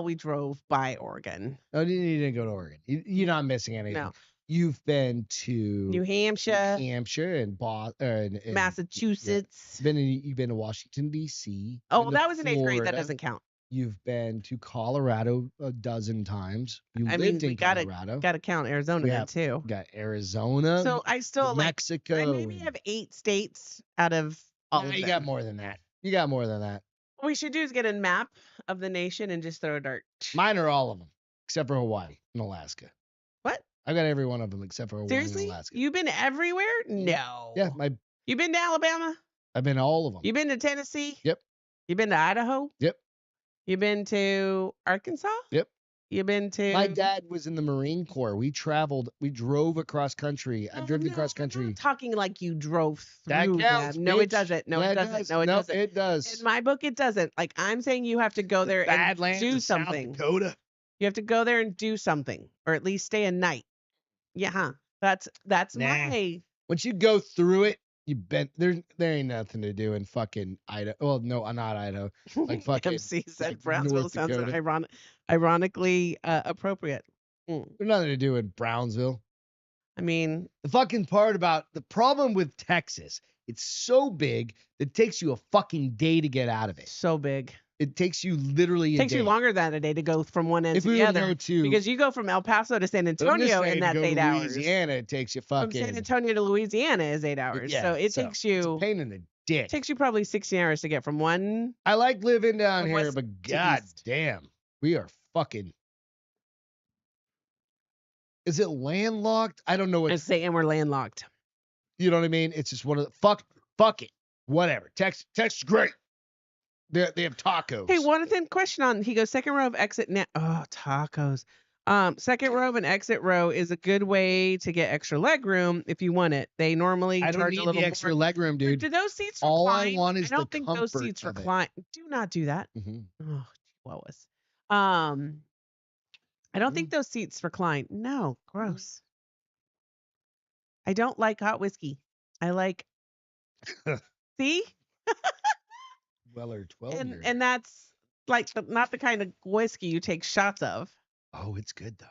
We drove by Oregon. Oh, you didn't go to Oregon. You're not missing anything. No. You've been to New Hampshire, and Boston, and Massachusetts. You've been to Washington D.C. Oh, that was in 8th grade. That doesn't count. You've been to Colorado a dozen times. You lived in Colorado. Got to count Arizona then too. Got Arizona. So I still Mexico. I maybe have 8 states out of all of them. You got more than that. What we should do is get a map of the nation and just throw a dart. Mine are all of them, except for Hawaii and Alaska. What? I got every one of them except for Hawaii Seriously? and Alaska. You've been everywhere? No. Yeah, You been to Alabama? I've been to all of them. You been to Tennessee? Yep. You been to Idaho? Yep. You been to Arkansas? Yep. You been to? My dad was in the Marine Corps. We drove across country. I've driven across I'm country. not talking like you drove That through counts, them. No, it bitch. doesn't. No, Yeah, it doesn't. does. No, it Nope, doesn't. it does. In my book, it doesn't. Like I'm saying, you have to go there and Badlands do of South something. Dakota. You have to go there and do something, or at least stay a night. Yeah, huh? That's Nah. my. Once you go through it, there ain't nothing to do in fucking Idaho. Well, no, not Idaho. Like fucking MC said like Brownsville North sounds Dakota. ironically appropriate. There's nothing to do in Brownsville. I mean, The fucking part about the problem with Texas, it's so big that it takes you a fucking day to get out of it. so big. It takes you literally a Takes day. you longer than a day to go from one end If to we the were to other. go to, Because you go from El Paso to San I'm just Antonio, saying and to that's go to 8 hours. Louisiana, it takes you From fucking. San Antonio to Louisiana is 8 hours. Yeah, so it takes it's a you pain in the dick. takes you probably 16 hours to get from one. I like living down From here, west but to god east. damn, we are fucking. Is it landlocked? I don't know what. And saying we're landlocked. You know what I mean? It's just one of the fuck it, whatever. Texas great. They have tacos. Hey, one thing question on he goes second row of exit now. Oh, tacos. Second row of an exit row is a good way to get extra leg room if you want it. They normally I don't charge need a little the extra more. leg room, dude. Do those seats All I recline? want is I don't the think those comfort seats of it. recline. Do not do that. Mm-hmm. Oh, chihuahuas. I don't think those seats recline. No, gross. I don't like hot whiskey. I like. See, Weller 12 year. and that's like not the kind of whiskey you take shots of. Oh, it's good though.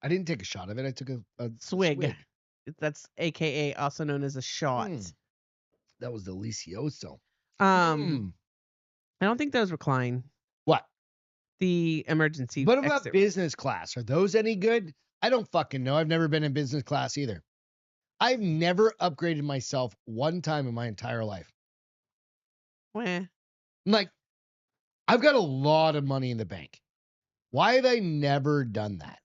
I didn't take a shot of it. I took a Swig. That's AKA also known as a shot. That was delicioso. I don't think those recline. What? The emergency. What about exit. business class? Are those any good? I don't fucking know. I've never been in business class either. I've never upgraded myself one time in my entire life. Weh. Like, I've got a lot of money in the bank. Why have I never done that?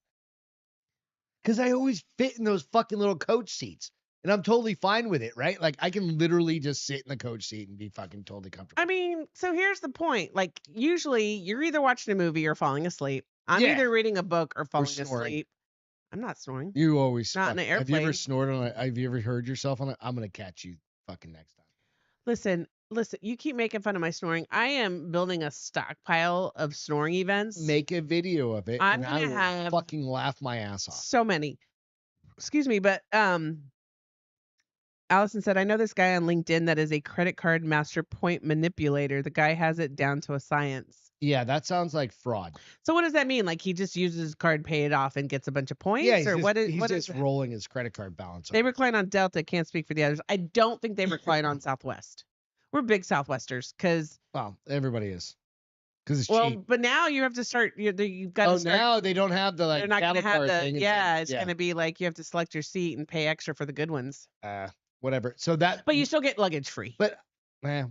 Because I always fit in those fucking little coach seats. And I'm totally fine with it, right? Like, I can literally just sit in the coach seat and be fucking totally comfortable. I mean, so here's the point. Like, usually you're either watching a movie or falling asleep. I'm Yeah. either reading a book or falling snoring. asleep. I'm not snoring. You always Not in an Have you ever airplane. snored on it? Have you ever heard yourself on it? I'm gonna catch you fucking next time. Listen. You keep making fun of my snoring. I am building a stockpile of snoring events. Make a video of it, I'm and I gonna will have fucking laugh my ass off. so many. Excuse me, but Allison said, I know this guy on LinkedIn that is a credit card master point manipulator. The guy has it down to a science. Yeah, that sounds like fraud. So what does that mean? Like he just uses his card, pay it off, and gets a bunch of points? Yeah, or what is he's what just is rolling his credit card balance. They over. recline on Delta. Can't speak for the others. I don't think they recline on Southwest. We're big Southwesters because Well, everybody is. Because it's well, cheap. but now you have to start. You've got to start. Now they don't have the They're not going to cattle have card the. thing. Yeah, it's going to be like you have to select your seat and pay extra for the good ones. Whatever. So that. But you still get luggage free. But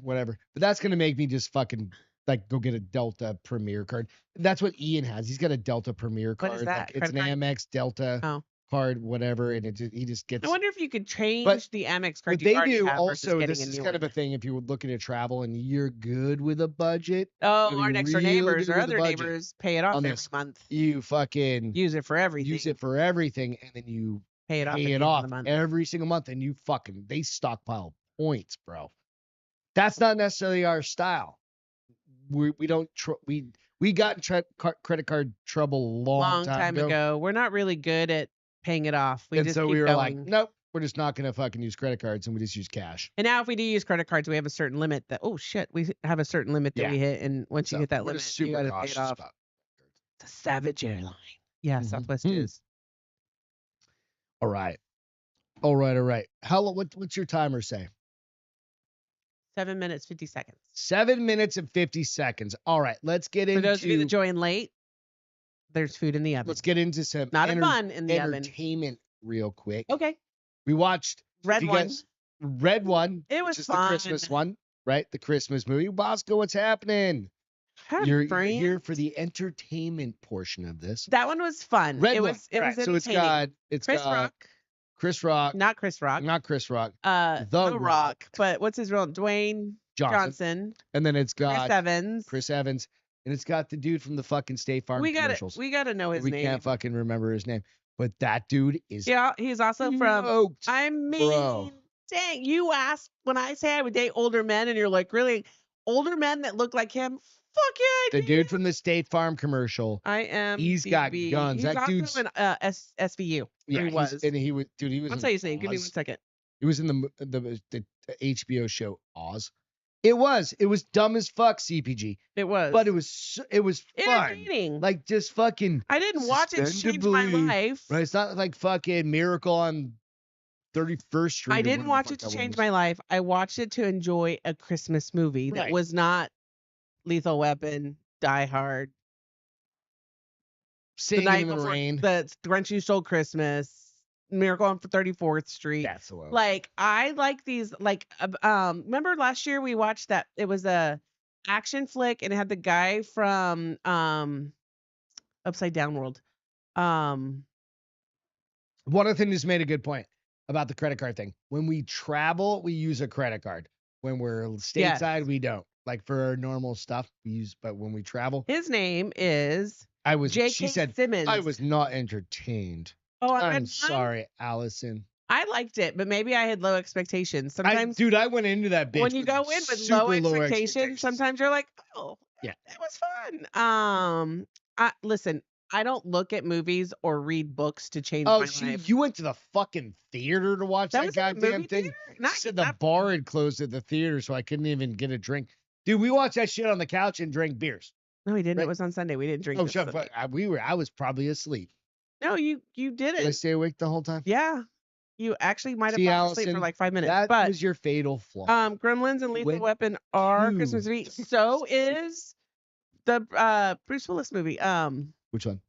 whatever. But that's gonna make me just fucking like go get a Delta Premier card. That's what Ian has. He's got a Delta Premier card. What is that? Like, it's an Credit card? Amex Delta card, whatever, and he just gets. I wonder if you could change the Amex card What you they already do have also, versus this getting a is new kind one. of a thing if you're looking to travel and you're good with a budget. Oh, our next door real neighbors good or with the other budget neighbors pay it off on every this. month. You fucking Use it for everything. use it for everything, and then you pay it off. pay at it the end off of the month. every single month, and you fucking they stockpile points, bro. That's not necessarily our style. We don't we got in credit card trouble long time ago. We're not really good at paying it off. We just so keep we were going. like, nope, we're just not gonna fucking use credit cards, and we just use cash. And now if we do use credit cards, we have a certain limit that we have a certain limit that we hit, and once you hit that we're limit, just you super got to pay cautious it off. about it. It's a savage airline. Yeah, Southwest is. All right. What's your timer say? 7 minutes 50 seconds. 7 minutes and 50 seconds. All right, let's get into. For those of you that join late, there's food in the oven. Let's get into some not a bun in the oven. Entertainment real quick. Okay. We watched Red One. Red One. It was just fun. the Christmas one, right? The Christmas movie. Bosco, what's happening? You're here for the entertainment portion of this. That one was fun. Red it One. was. It was so entertaining. it's Chris got Rock. Chris Rock. Not Chris Rock. Not Chris Rock. The Rock. But what's his real? Dwayne Johnson. And then it's got Chris Evans. And it's got the dude from the fucking State Farm commercials. We gotta know his name. We can't fucking remember his name. But that dude is he's also from smoked, I mean, bro. Dang, you asked when I say I would date older men and you're like, really? Older men that look like him? Fuck yeah, I the do. dude from the State Farm commercial. He's got guns. He's that also dude's in SVU. Yeah, he was. And he was I'll tell you his name. Give me 1 second. He was in the HBO show Oz. It was dumb as fuck, CPG. It was. But it was fun. Entertaining. Like just fucking I didn't watch it to change my life. Right? It's not like fucking Miracle on 31st Street. I didn't watch it to change my life. I watched it to enjoy a Christmas movie that was not Lethal Weapon, Die Hard, Singing The Night in the Before, Rain. The Grinch Who Stole Christmas, Miracle on 34th Street. That's the one. Like I like these. Like remember last year we watched that? It was a action flick and it had the guy from Upside Down World. One of the things made a good point about the credit card thing. When we travel, we use a credit card. When we're stateside, we don't. Like for our normal stuff, we use. But when we travel, his name is She said Simmons. I was not entertained. Oh, I'm sorry, Allison. I liked it, but maybe I had low expectations. Sometimes, I went into that bitch when you go in with low expectations, sometimes you're like, oh, yeah, it was fun. Listen, I don't look at movies or read books to change my life. You went to the fucking theater to watch that goddamn thing? She said the bar had closed at the theater, so I couldn't even get a drink. Dude, we watched that shit on the couch and drank beers. No, we didn't. Right? It was on Sunday. We didn't drink. Oh, shut up. I was probably asleep. No, you didn't. Did I stay awake the whole time? Yeah. You actually might have fallen asleep for like 5 minutes. That was your fatal flaw. Gremlins and Lethal Weapon are Christmas movie. So is the Bruce Willis movie. Which one?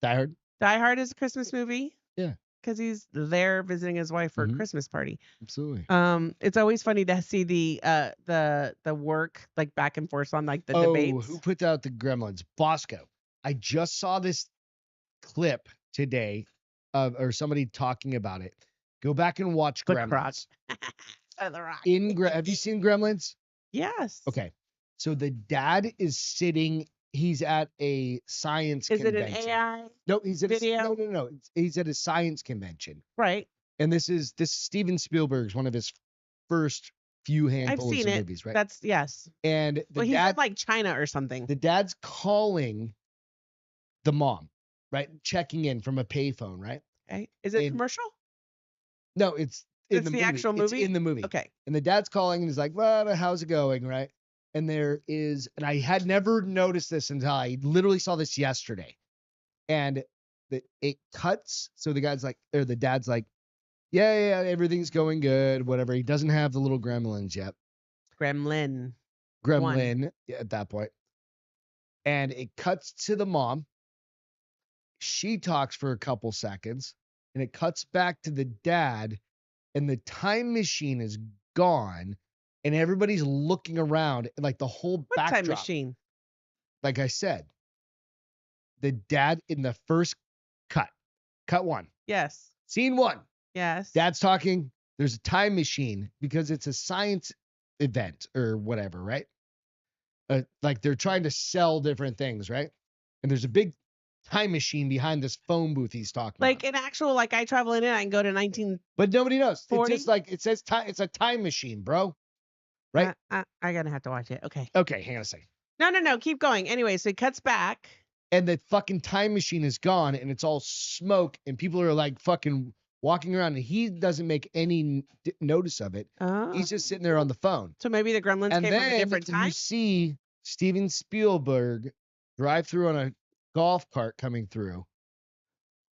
Die Hard? Die Hard is a Christmas movie. Yeah. Because he's there visiting his wife for a Christmas party. Absolutely. It's always funny to see the work like back and forth on like the debates. Who put out the Gremlins? Bosco. I just saw this clip today or somebody talking about it. Go back and watch Gremlins. The Rock. Have you seen Gremlins? Yes. Okay. So the dad is sitting. He's at a science convention. Is it an AI? No, he's at video? No. He's at a science convention. Right. And this is Steven Spielberg's one of his first few handfuls of movies, right? That's yes. And he's in like China or something. The dad's calling the mom, right? Checking in from a payphone, right? Okay. Is it commercial? No, it's in the movie. Actual movie? It's in the movie. Okay. And the dad's calling and he's like, well, how's it going, right? And and I had never noticed this until I literally saw this yesterday. And it cuts. So the dad's like, yeah, everything's going good, whatever. He doesn't have the little gremlins yet. Gremlin at that point. And it cuts to the mom. She talks for a couple seconds. And it cuts back to the dad. And the time machine is gone. And everybody's looking around, like the whole backdrop. Time machine? Like I said, the dad in the first cut 1. Yes. Scene 1. Yes. Dad's talking. There's a time machine because it's a science event or whatever, right? Like they're trying to sell different things, right? And there's a big time machine behind this phone booth he's talking like about. An actual, like I travel in it, I can go to 19. But nobody knows. 40? It's just like it says time. It's a time machine, bro. Right? I gotta have to watch it. Okay. Okay, hang on a second. No. Keep going. Anyway, so it cuts back. And the fucking time machine is gone and it's all smoke and people are like fucking walking around and he doesn't make any notice of it. Oh. He's just sitting there on the phone. So maybe the gremlins came from a different time? You see Steven Spielberg drive through on a golf cart coming through.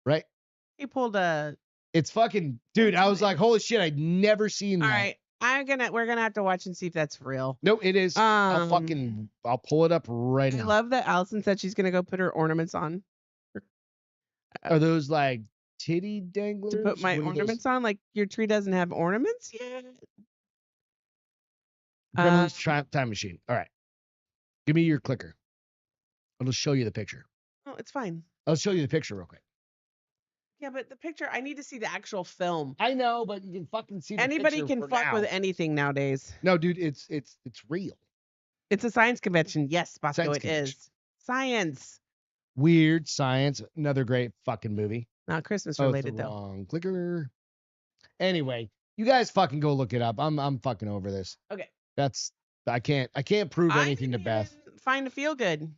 Right? He pulled a... It's fucking... Dude, I was like, holy shit, I'd never seen that. All right. We're gonna have to watch and see if that's real. No, it is. I'll pull it up right now. I love that Allison said she's gonna go put her ornaments on. Are those like titty danglers? To put my ornaments on? Like your tree doesn't have ornaments yet? Gremlins time machine. All right. Give me your clicker. I'll just show you the picture. Oh, it's fine. I'll show you the picture real quick. Yeah, but the picture, I need to see the actual film. I know, but you can fucking see the Anybody picture can for fuck now. with anything nowadays. No, dude, it's real. It's a science convention. Yes, Bosco, Science it convention. is. Science. Weird Science, another great fucking movie. Not Christmas Oh, it's related, the though. wrong clicker. Anyway, you guys fucking go look it up. I'm fucking over this. Okay. I can't prove I anything to didn't Beth. even find a feel good.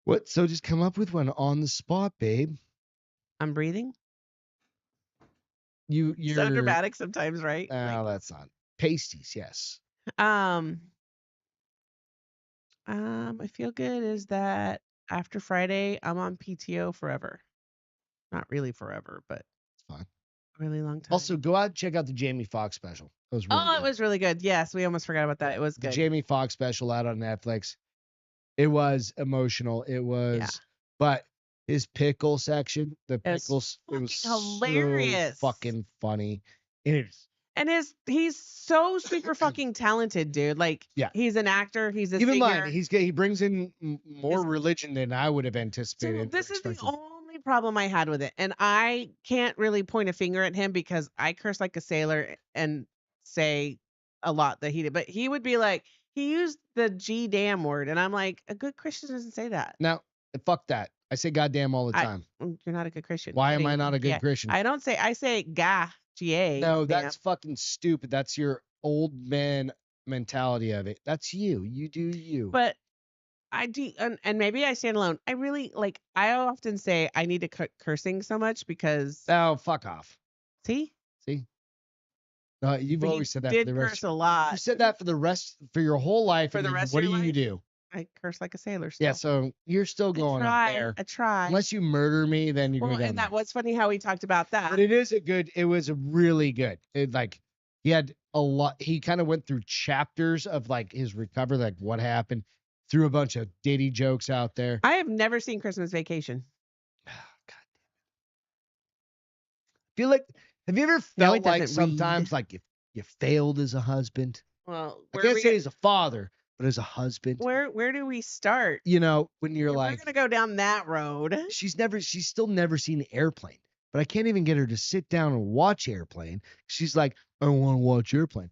What? So just come up with one on the spot, babe. I'm breathing. You're So dramatic sometimes, right? that's not pasties, yes. I feel good is that after Friday, I'm on PTO forever. Not really forever, but It's fine. a really long time. Also, go out and check out the Jamie Foxx special. It was really it good. was really good. Yes, we almost forgot about that. It was The good. Jamie Foxx special out on Netflix. It was emotional. It was, but his pickle section, the It's pickles, it was fucking hilarious. so fucking funny. It's And he's so super fucking talented, dude. Like, Yeah. he's an actor. He's a keep in singer. mind he brings in more His- religion than I would have So anticipated. this or is the expected. only problem I had with it, and I can't really point a finger at him because I curse like a sailor and say a lot that he did. But he would be like, he used the G damn word, and I'm like, a good Christian doesn't say that. Now, fuck that. I say goddamn all the time. You're not a good Christian. Why am I Kidding. not a good Yeah. Christian? I say ga. Ga. No, damn. that's fucking stupid. That's your old man mentality of it. That's you. You do you. But I do, and maybe I stand alone. I really like. I often say I need to cut cursing so much because Oh, fuck off. see, You've But always you said that did for the rest. curse a lot. You said that for your whole life. For and the then rest what of do your you life? do? I curse like a sailor. Still. Yeah, so you're still going up there. I try. Unless you murder me, then you're Well, gonna go. and that was funny how we talked about that. But it was a really good. He had a lot. He kind of went through chapters of like his recovery, like what happened, threw a bunch of ditty jokes out there. I have never seen Christmas Vacation. God feel like, have you ever No, felt it like doesn't read. sometimes like you failed as a husband? Well, I can't say as a father, but as a husband. where do we start? You know, when you're If like, we're gonna go down that road. she's still never seen Airplane, but I can't even get her to sit down and watch Airplane. She's like, I want to watch Airplane.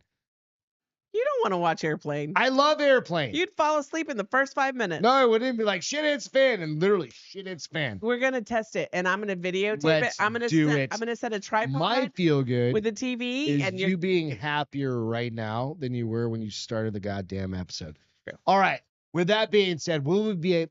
You don't want to watch Airplane. I love Airplane. You'd fall asleep in the first 5 minutes. No, I wouldn't be like shit hits fan and literally shit hits fan. We're gonna test it, and I'm gonna videotape Let's it. I'm gonna do it. I'm gonna set a tripod My feel good with the TV, is and you being happier right now than you were when you started the goddamn episode. True. All right. With that being said, we'll be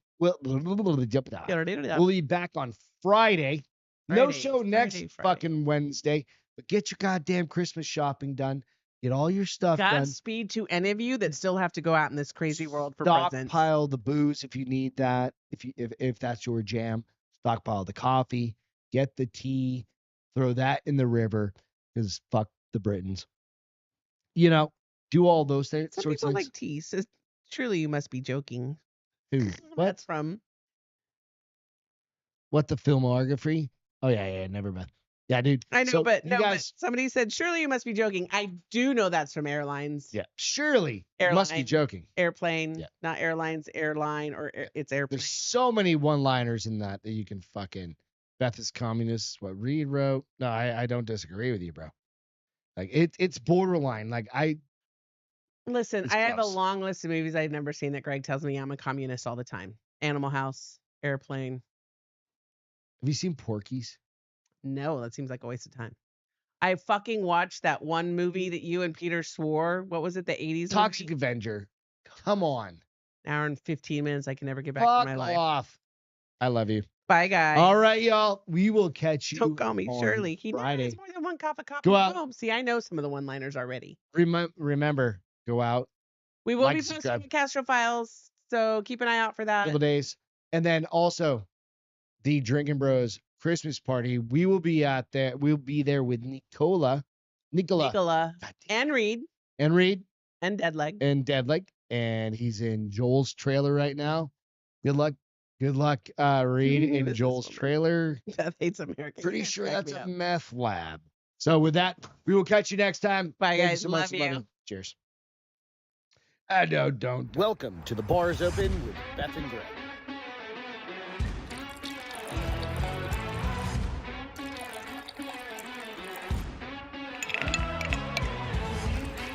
back on Friday. No show next fucking Wednesday, but get your goddamn Christmas shopping done. Get all your stuff done. Godspeed to any of you that still have to go out in this crazy world for presents. Stockpile the booze if you need that. If that's your jam. Stockpile the coffee. Get the tea. Throw that in the river because fuck the Britons. You know, do all those things. Some people like tea. Says, surely you must be joking. Who? What? That's from. What, the filmography? Oh yeah, never mind. Yeah, dude. I know, So but you no. guys, But somebody said, surely you must be joking. I do know that's from airlines. yeah, surely you must be Airline. joking. Airplane, Yeah. not airlines. Airline or it's airplane. There's so many one-liners in that you can fucking. Beth is communist. What Reed wrote. No, I don't disagree with you, bro. Like it's borderline. Like Listen, It's I have a close. long list of movies I've never seen that Greg tells me I'm a communist all the time. Animal House, Airplane. Have you seen Porky's? No, that seems like a waste of time. I fucking watched that one movie that you and Peter swore. What was it? The 80s Toxic movie? Avenger. Come on. An hour and 15 minutes I can never get back Fuck to my life. off. I love you. Bye, guys. All right, y'all. We will catch you. Don't call me on Shirley. He never Friday. has more than one cup of coffee Go at out. home. See, I know some of the one-liners already. Remember, go out. We will Like, be posting subscribe. the Castro Files, so keep an eye out for that. Couple days. And then also the Drinking Bros Christmas party. We will be out there. We'll be there with Nicola Nicola God damn. and Reed and Reed and Deadleg. and Deadleg. And he's in Joel's trailer right now. Good luck. Good luck, Reed, Who in is this Joel's woman? trailer. Beth hates America. Pretty You can't sure back that's me a up. meth lab. So with that, we will catch you next time. Bye, Thank you guys. so Love much. you. Cheers. I know, don't. Welcome to The Bars Open with Beth and Greg.